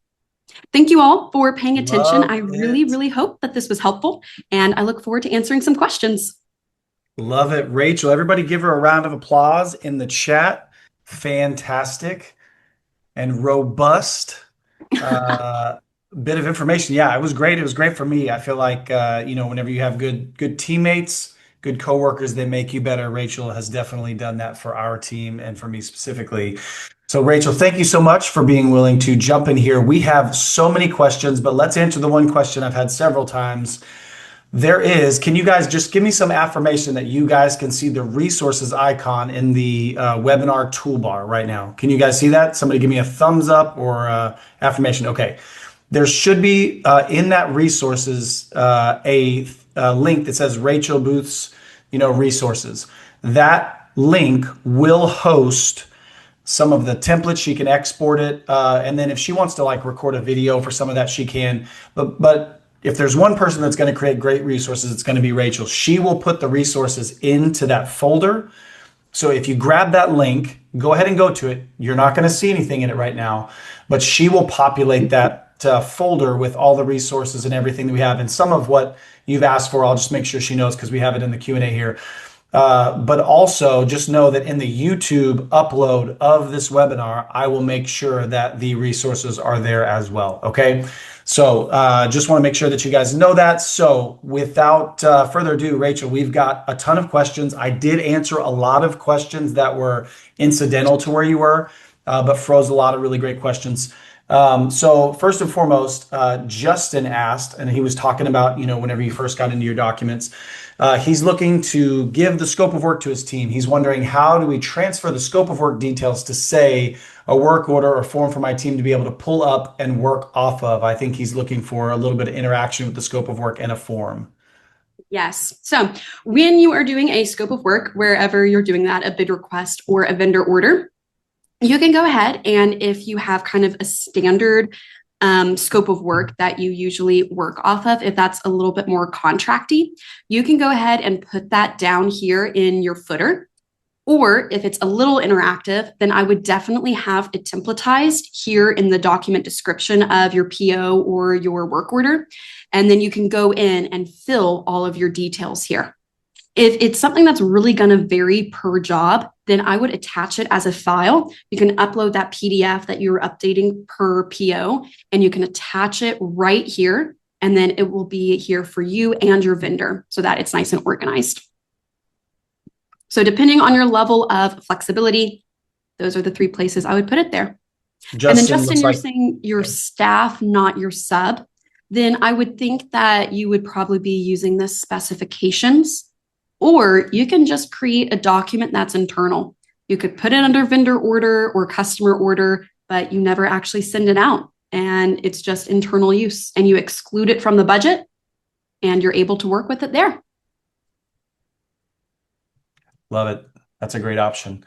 Thank you all for paying attention. I really hope that this was helpful, and I look forward to answering some questions. Love it, Rachel. Everybody give her a round of applause in the chat. Fantastic and robust bit of information. Yeah, it was great. It was great for me. I feel like whenever you have good teammates, good coworkers, they make you better. Rachel has definitely done that for our team and for me specifically. So Rachel, thank you so much for being willing to jump in here. We have so many questions, but let's answer the one question I've had several times. Can you guys just give me some affirmation that you guys can see the resources icon in the webinar toolbar right now? Can you guys see that? Somebody give me a thumbs up or affirmation. Okay. There should be in that resources a link that says Rachel Booth's, resources. That link will host some of the templates. She can export it, and then if she wants to like record a video for some of that, she can. But if there's one person that's going to create great resources, it's going to be Rachel. She will put the resources into that folder. So if you grab that link, go ahead and go to it. You're not going to see anything in it right now, but she will populate that folder with all the resources and everything that we have. And some of what you've asked for, I'll just make sure she knows because we have it in the Q&A here. But also just know that in the YouTube upload of this webinar, I will make sure that the resources are there as well. Okay. So just want to make sure that you guys know that. So without further ado, Rachel, we've got a ton of questions. I did answer a lot of questions that were incidental to where you were, but froze a lot of really great questions. So first and foremost, Justin asked, and he was talking about, whenever you first got into your documents, he's looking to give the scope of work to his team. He's wondering, how do we transfer the scope of work details to, say, a work order or form for my team to be able to pull up and work off of? I think he's looking for a little bit of interaction with the scope of work and a form. Yes. So when you are doing a scope of work, wherever you're doing that, a bid request or a vendor order, you can go ahead, and if you have kind of a standard scope of work that you usually work off of, if that's a little bit more contracty, you can go ahead and put that down here in your footer. Or if it's a little interactive, then I would definitely have it templatized here in the document description of your PO or your work order. And then you can go in and fill all of your details here. If it's something that's really going to vary per job, then I would attach it as a file. You can upload that PDF that you're updating per PO, and you can attach it right here. And then it will be here for you and your vendor so that it's nice and organized. So depending on your level of flexibility, those are the three places I would put it there. And then Justin, you're saying your staff, not your sub. Then I would think that you would probably be using the specifications. Or you can just create a document that's internal. You could put it under vendor order or customer order, but you never actually send it out. And it's just internal use. And you exclude it from the budget, and you're able to work with it there. Love it. That's a great option.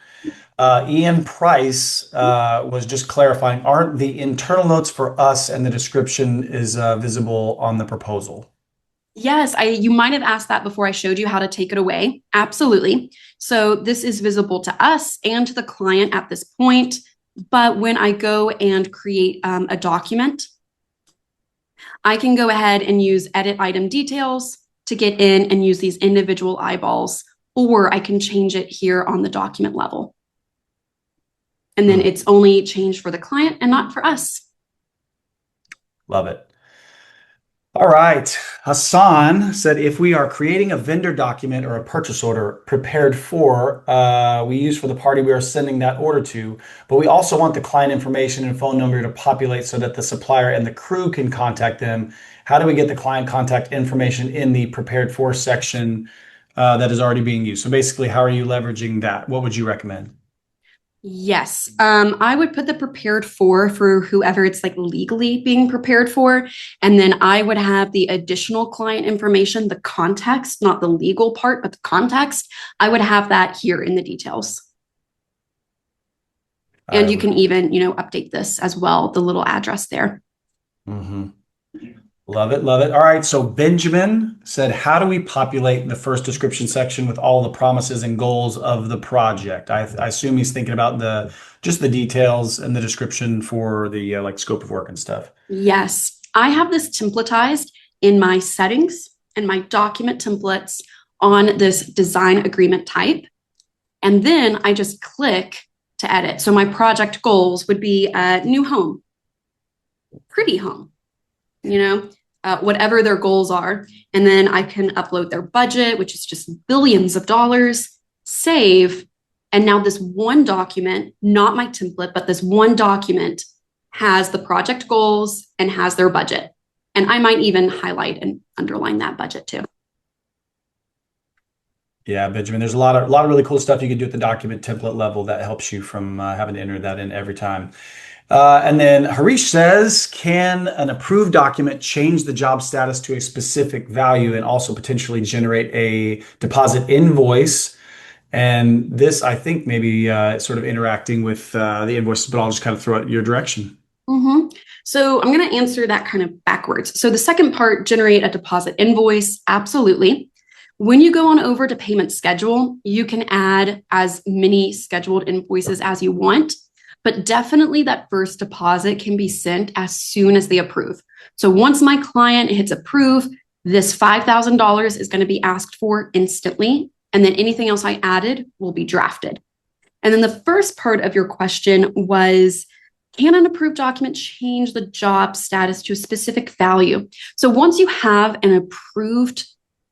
Ian Price was just clarifying, aren't the internal notes for us and the description is visible on the proposal? Yes, you might have asked that before I showed you how to take it away. Absolutely. So this is visible to us and to the client at this point. But when I go and create a document, I can go ahead and use edit item details to get in and use these individual eyeballs, or I can change it here on the document level. And then it's only changed for the client and not for us. Love it. All right. Hassan said if we are creating a vendor document or a purchase order prepared for, we use for the party we are sending that order to, but we also want the client information and phone number to populate so that the supplier and the crew can contact them. How do we get the client contact information in the prepared for section that is already being used? So basically, how are you leveraging that? What would you recommend? Yes, I would put the prepared for whoever it's like legally being prepared for. And then I would have the additional client information, the context, not the legal part, but the context. I would have that here in the details. I And you would. can even, update this as well, the little address there. Mhm. Love it, love it. All right, so Benjamin said, how do we populate the first description section with all the promises and goals of the project? I assume he's thinking about the just the details and the description for the like scope of work and stuff. Yes, I have this templatized in my settings and my document templates on this design agreement type. And then I just click to edit. So my project goals would be a new home, pretty home, you know, whatever their goals are. And then I can upload their budget, which is just billions of dollars, save. And now this one document, not my template, but this one document has the project goals and has their budget. And I might even highlight and underline that budget too. Yeah, Benjamin, there's a lot of really cool stuff you can do at the document template level that helps you from having to enter that in every time. And then Harish says, can an approved document change the job status to a specific value and also potentially generate a deposit invoice? And this, I think, maybe sort of interacting with the invoices, but I'll just kind of throw it your direction. Mm-hmm. So I'm going to answer that kind of backwards. So the second part, generate a deposit invoice. Absolutely. When you go on over to payment schedule, you can add as many scheduled invoices as you want, but definitely that first deposit can be sent as soon as they approve. So once my client hits approve, this $5,000 is going to be asked for instantly. And then anything else I added will be drafted. And then the first part of your question was, can an approved document change the job status to a specific value? So once you have an approved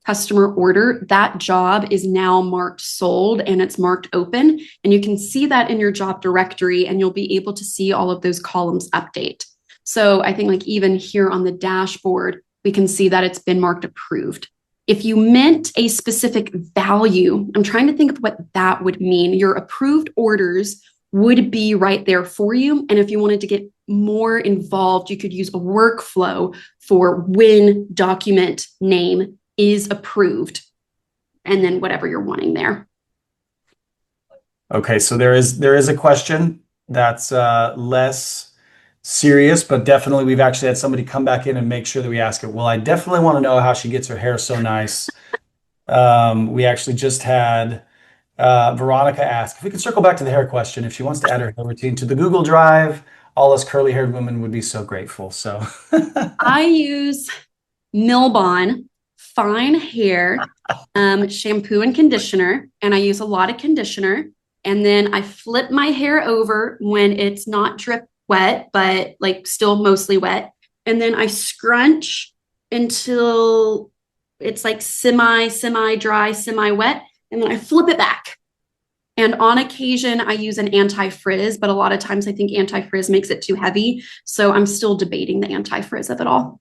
customer order, that job is now marked sold and it's marked open. And you can see that in your job directory and you'll be able to see all of those columns update. So I think like even here on the dashboard, we can see that it's been marked approved. If you meant a specific value, I'm trying to think of what that would mean. Your approved orders would be right there for you. And if you wanted to get more involved, you could use a workflow for when document name is approved and then whatever you're wanting there. Okay, so there is a question that's less serious, but definitely we've actually had somebody come back in and make sure that we ask it. Well, I definitely want to know how she gets her hair so nice. We actually just had Veronica ask if we could circle back to the hair question. If she wants to add her hair routine to the Google Drive, all us curly-haired women would be so grateful. So, I use Milbon fine hair shampoo and conditioner, and I use a lot of conditioner. And then I flip my hair over when it's not drip wet, but like still mostly wet. And then I scrunch until it's like semi dry, semi wet. And then I flip it back. And on occasion, I use an anti-frizz, but a lot of times I think anti-frizz makes it too heavy. So I'm still debating the anti-frizz of it all.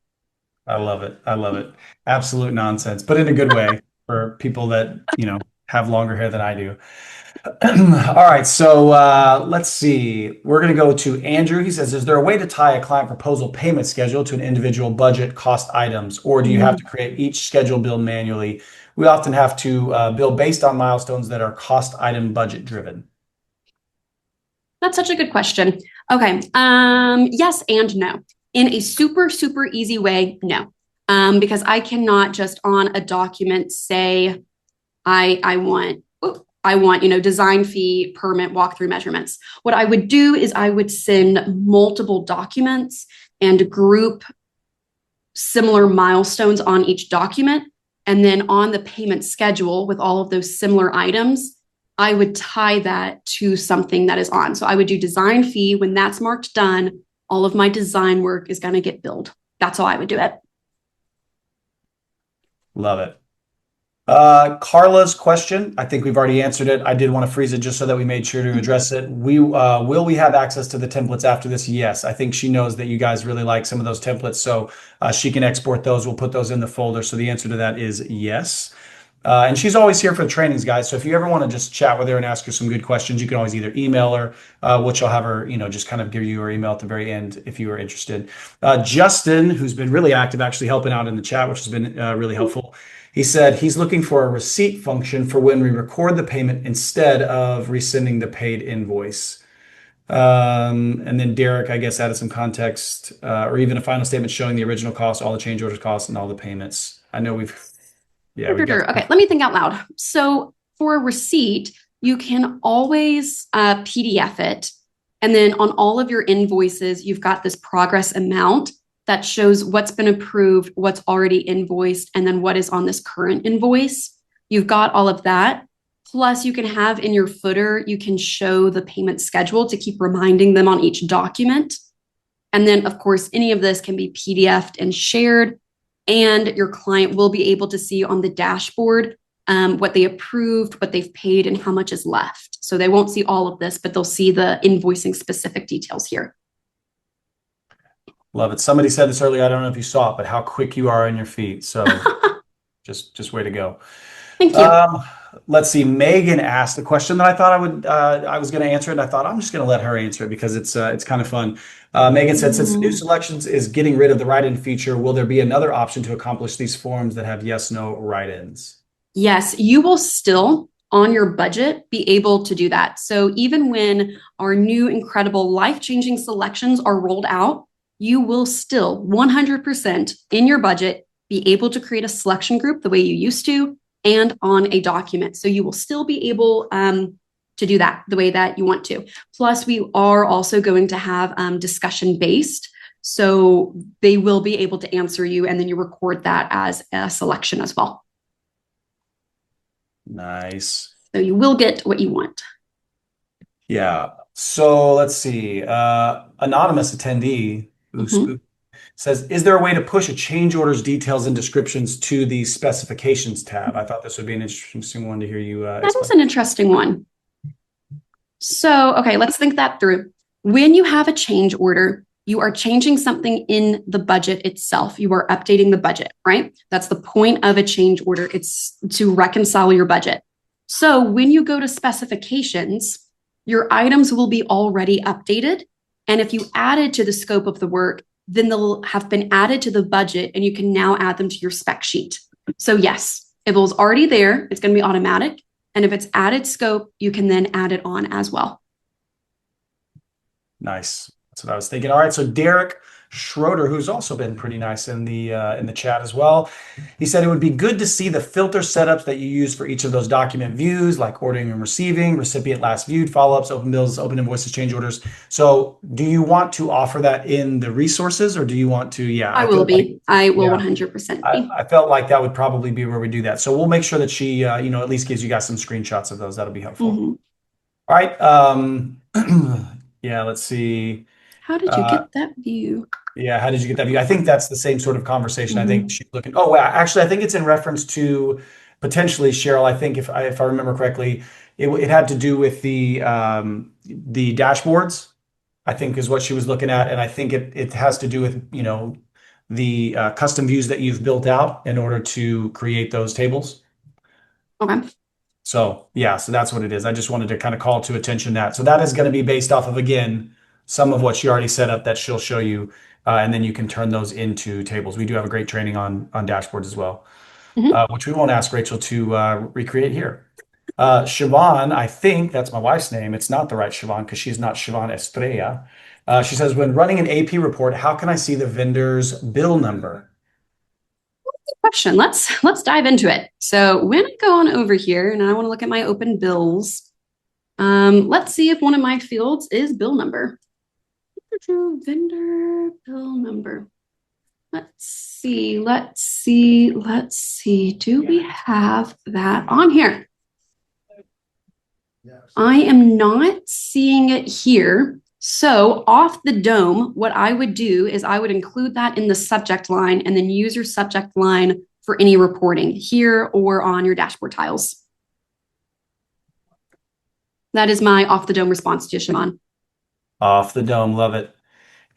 I love it. I love it. Absolute nonsense, but in a good way for people that, have longer hair than I do. All right, so let's see. We're going to go to Andrew. He says, is there a way to tie a client proposal payment schedule to an individual budget cost items, or do you have to create each schedule bill manually? We often have to bill based on milestones that are cost item budget driven. That's such a good question. Okay. Yes and no. In a super, super easy way, no. Because I cannot just on a document say I want, design fee, permit, walkthrough measurements. What I would do is I would send multiple documents and group similar milestones on each document. And then on the payment schedule with all of those similar items, I would tie that to something that is on. So I would do design fee. When that's marked done, all of my design work is going to get billed. That's how I would do it. Love it. Carla's question, I think we've already answered it. I did want to freeze it just so that we made sure to address it. We will we have access to the templates after this? Yes. I think she knows that you guys really like some of those templates, so she can export those. We'll put those in the folder. So the answer to that is yes. And she's always here for the trainings, guys. So if you ever want to just chat with her and ask her some good questions, you can always either email her, which I'll have her, just kind of give you her email at the very end if you are interested. Justin, who's been really active, actually helping out in the chat, which has been really helpful. He said he's looking for a receipt function for when we record the payment instead of resending the paid invoice. And then Derek, I guess, added some context or even a final statement showing the original cost, all the change orders costs, and all the payments. I know we've got. Okay, let me think out loud. So for a receipt, you can always PDF it. And then on all of your invoices, you've got this progress amount that shows what's been approved, what's already invoiced, and then what is on this current invoice. You've got all of that. Plus, you can have in your footer, you can show the payment schedule to keep reminding them on each document. And then, of course, any of this can be PDF'd and shared. And your client will be able to see on the dashboard what they approved, what they've paid, and how much is left. So they won't see all of this, but they'll see the invoicing specific details here. Love it. Somebody said this earlier. I don't know if you saw it, but how quick you are on your feet. So just way to go. Thank you. Let's see. Megan asked the question that I thought I was going to answer it. And I thought I'm just going to let her answer it because it's kind of fun. Megan said, since new selections is getting rid of the write-in feature, will there be another option to accomplish these forms that have yes, no write-ins? Yes, you will still on your budget be able to do that. So even when our new incredible life-changing selections are rolled out, you will still 100% in your budget be able to create a selection group the way you used to and on a document. So you will still be able to do that the way that you want to. Plus, we are also going to have discussion based. So they will be able to answer you and then you record that as a selection as well. Nice. So you will get what you want. Yeah. So let's see. Anonymous attendee says, is there a way to push a change orders details and descriptions to the specifications tab? I thought this would be an interesting one to hear you That is an interesting one. So, okay, let's think that through. When you have a change order, you are changing something in the budget itself. You are updating the budget, right? That's the point of a change order. It's to reconcile your budget. So when you go to specifications, your items will be already updated. And if you added to the scope of the work, then they'll have been added to the budget and you can now add them to your spec sheet. So yes, if it was already there, it's going to be automatic. And if it's added scope, you can then add it on as well. Nice. That's what I was thinking. All right. So Derek Schroeder, who's also been pretty nice in the chat as well. He said it would be good to see the filter setups that you use for each of those document views, like ordering and receiving, recipient last viewed, follow-ups, open bills, open invoices, change orders. So do you want to offer that in the resources or do you want to? Yeah, I will be. I will 100% be. I felt like that would probably be where we do that. So we'll make sure that she, at least gives you guys some screenshots of those. That'll be helpful. All right. Yeah, let's see. How did you get that view? Yeah, how did you get that view? I think that's the same sort of conversation. I think she's looking. Oh, well, actually, I think it's in reference to potentially Cheryl. I think if I remember correctly, it had to do with the dashboards. I think is what she was looking at, and I think it has to do with the custom views that you've built out in order to create those tables. Okay. So yeah, so that's what it is. I just wanted to kind of call to attention that. So that is going to be based off of, again, some of what she already set up that she'll show you, and then you can turn those into tables. We do have a great training on dashboards as well, which we won't ask Rachel to recreate here. Siobhan, I think that's my wife's name. It's not the right Siobhan because she's not Siobhan Estrella. She says, when running an AP report, how can I see the vendor's bill number? Good question. Let's dive into it. So when I go on over here and I want to look at my open bills, let's see if one of my fields is bill number. Vendor bill number. Let's see. Do we have that on here? I am not seeing it here. So off the dome, what I would do is I would include that in the subject line and then use your subject line for any reporting here or on your dashboard tiles. That is my off the dome response to Shimon. Off the dome, love it.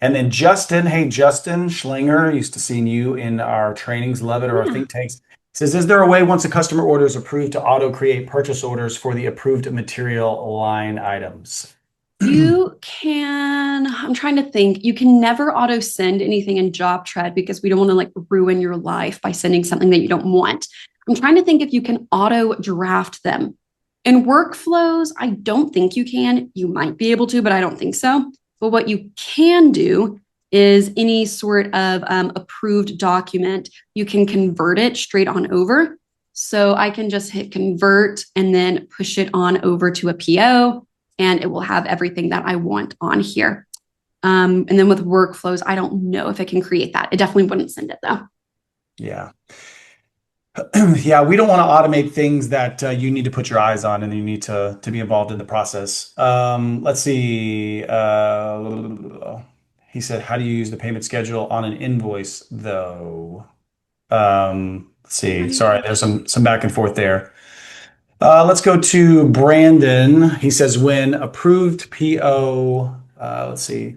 And then Justin, hey Justin Schlinger, used to seeing you in our trainings, love it, or our Yeah. think tanks. Says, is there a way once a customer order is approved to auto create purchase orders for the approved material line items? You can, I'm trying to think, you can never auto send anything in JobTread because we don't want to like ruin your life by sending something that you don't want. I'm trying to think if you can auto draft them. In workflows, I don't think you can. You might be able to, but I don't think so. But what you can do is any sort of approved document, you can convert it straight on over. So I can just hit convert and then push it on over to a PO and it will have everything that I want on here. And then with workflows, I don't know if it can create that. It definitely wouldn't send it though. Yeah. Yeah, we don't want to automate things that you need to put your eyes on and you need to be involved in the process. Let's see. He said, how do you use the payment schedule on an invoice, though? Let's How see. do you Sorry, there's some back and forth there. Let's go to Brandon. He says, when approved PO, let's see.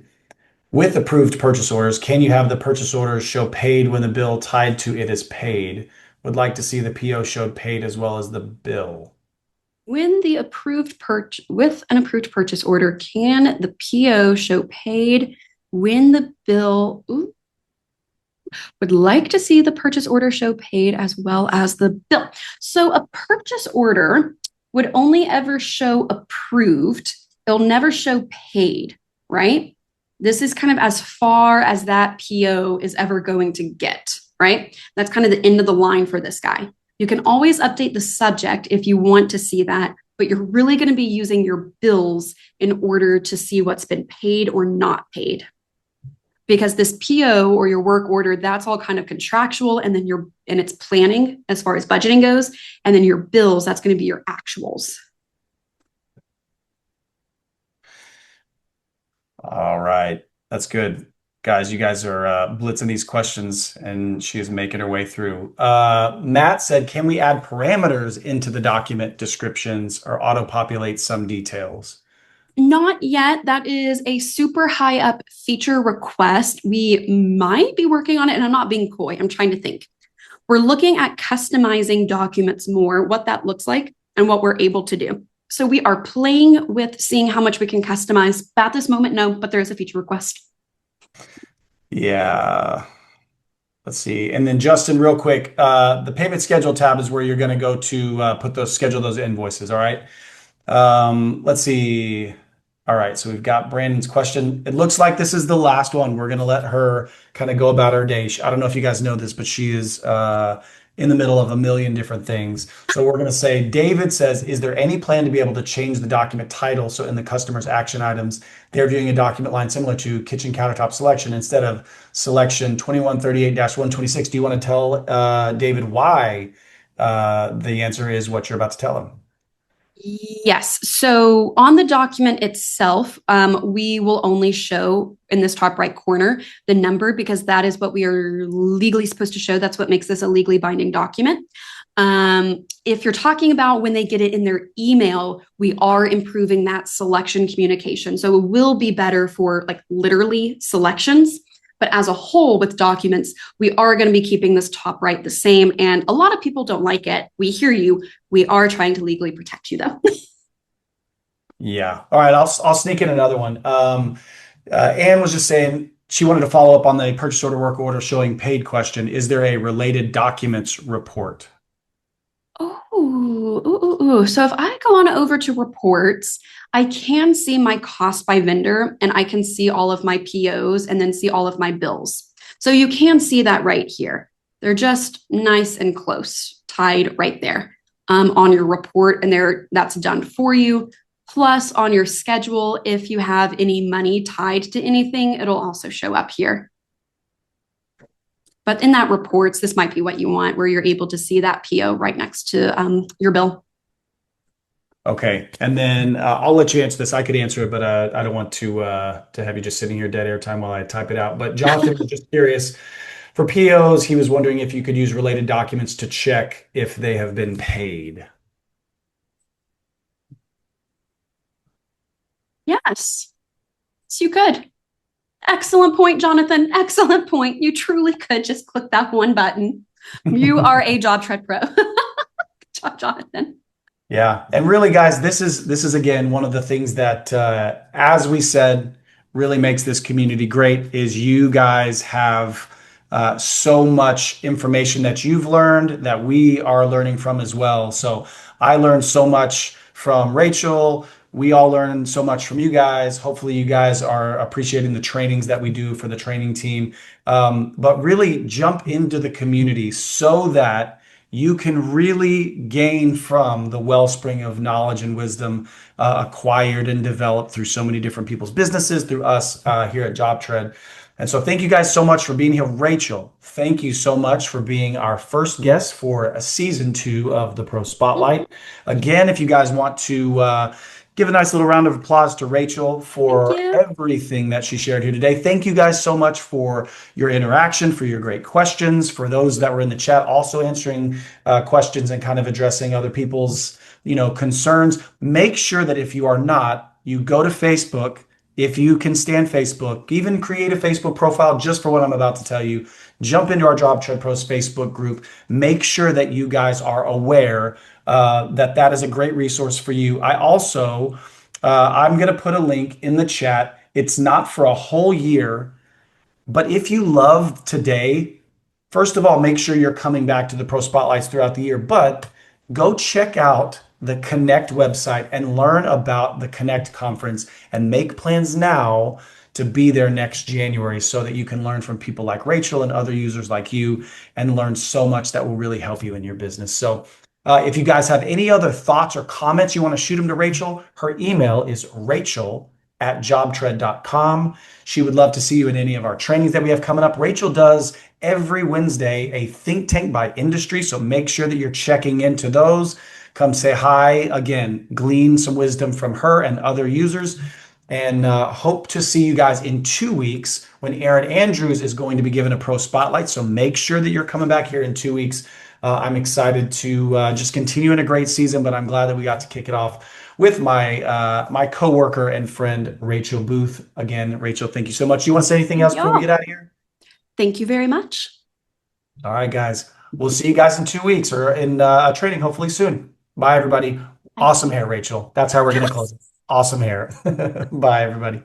With approved purchase orders, can you have the purchase orders show paid when the bill tied to it is paid? Would like to see the PO showed paid as well as the bill. when the with an approved purchase order, can the PO show paid when the bill would like to see the purchase order show paid as well as the bill. So a purchase order would only ever show approved. It'll never show paid, right? This is kind of as far as that PO is ever going to get, right? That's kind of the end of the line for this guy. You can always update the subject if you want to see that, but you're really going to be using your bills in order to see what's been paid or not paid. Because this PO or your work order, that's all kind of contractual, and then it's planning as far as budgeting goes, and then your bills, that's going to be your actuals. All right. That's good. Guys, you guys are blitzing these questions and she is making her way through. Matt said, can we add parameters into the document descriptions or auto-populate some details? Not yet. That is a super high up feature request. We might be working on it, and I'm not being coy. I'm trying to think. We're looking at customizing documents more, what that looks like, and what we're able to do. So we are playing with seeing how much we can customize. At this moment, no, but there is a feature request. Yeah. Let's see. And then Justin, real quick, the payment schedule tab is where you're going to go to schedule those invoices. All right. Let's see. All right, so we've got Brandon's question. It looks like this is the last one. We're gonna let her kind of go about her day. I don't know if you guys know this, but she is in the middle of a million different things. So we're gonna say, David says, is there any plan to be able to change the document title so in the customer's action items, they're viewing a document line similar to kitchen countertop selection instead of selection 2138-126? Do you want to tell David why the answer is what you're about to tell him? Yes. So on the document itself, we will only show in this top right corner the number because that is what we are legally supposed to show. That's what makes this a legally binding document. If you're talking about when they get it in their email, we are improving that selection communication. So it will be better for like literally selections. But as a whole, with documents, we are going to be keeping this top right the same. And a lot of people don't like it. We hear you. We are trying to legally protect you, though. Yeah. All right. I'll sneak in another one. Anne was just saying she wanted to follow up on the purchase order work order showing paid question. Is there a related documents report? So if I go on over to reports, I can see my cost by vendor and I can see all of my POs and then see all of my bills. So you can see that right here. They're just nice and close, tied right there on your report, and that's done for you. Plus, on your schedule, if you have any money tied to anything, it'll also show up here. But in that reports, this might be what you want, where you're able to see that PO right next to your bill. Okay, and then I'll let you answer this. I could answer it, but I don't want to have you just sitting here dead air time while I type it out. But Jonathan, was just curious, For POs, he was wondering if you could use related documents to check if they have been paid. Yes, you could. Excellent point, Jonathan. Excellent point. You truly could just click that one button. You are a JobTread pro. Good job, Jonathan. Yeah, and really, guys, this is again one of the things that, as we said, really makes this community great. Is you guys have so much information that you've learned that we are learning from as well. So I learned so much from Rachel. We all learned so much from you guys. Hopefully, you guys are appreciating the trainings that we do for the training team. But really jump into the community so that you can really gain from the wellspring of knowledge and wisdom acquired and developed through so many different people's businesses, through us here at JobTread. And so, thank you guys so much for being here. Rachel, thank you so much for being our first guest for a season 2 of the Pro Spotlight. Again, if you guys want to give a nice little round of applause to Rachel Thank for you. everything that she shared here today. Thank you guys so much for your interaction, for your great questions, for those that were in the chat also answering questions and kind of addressing other people's, concerns. Make sure that if you are not, you go to Facebook. If you can stand Facebook, even create a Facebook profile just for what I'm about to tell you. Jump into our JobTread Pros Facebook group. Make sure that you guys are aware that that is a great resource for you. I'm going to put a link in the chat. It's not for a whole year, but if you love today, first of all, make sure you're coming back to the Pro Spotlights throughout the year, but go check out the Connect website and learn about the Connect conference and make plans now to be there next January so that you can learn from people like Rachel and other users like you and learn so much that will really help you in your business. So, if you guys have any other thoughts or comments, you want to shoot them to Rachel. Her email is rachel@jobtread.com. She would love to see you in any of our trainings that we have coming up. Rachel does every Wednesday a think tank by industry. So make sure that you're checking into those. Come say hi. Again, glean some wisdom from her and other users. And hope to see you guys in 2 weeks when Aaron Andrews is going to be given a pro spotlight. So make sure that you're coming back here in 2 weeks. I'm excited to just continue in a great season, but I'm glad that we got to kick it off with my coworker and friend Rachel Booth. Again, Rachel, thank you so much. You want to say anything else before we get Y'all, out of here? thank you very much. All right, guys. We'll see you guys in 2 weeks or in a training hopefully soon. Bye, everybody. Bye. Awesome hair, Rachel. That's how we're going to close it. Awesome hair. Bye, everybody.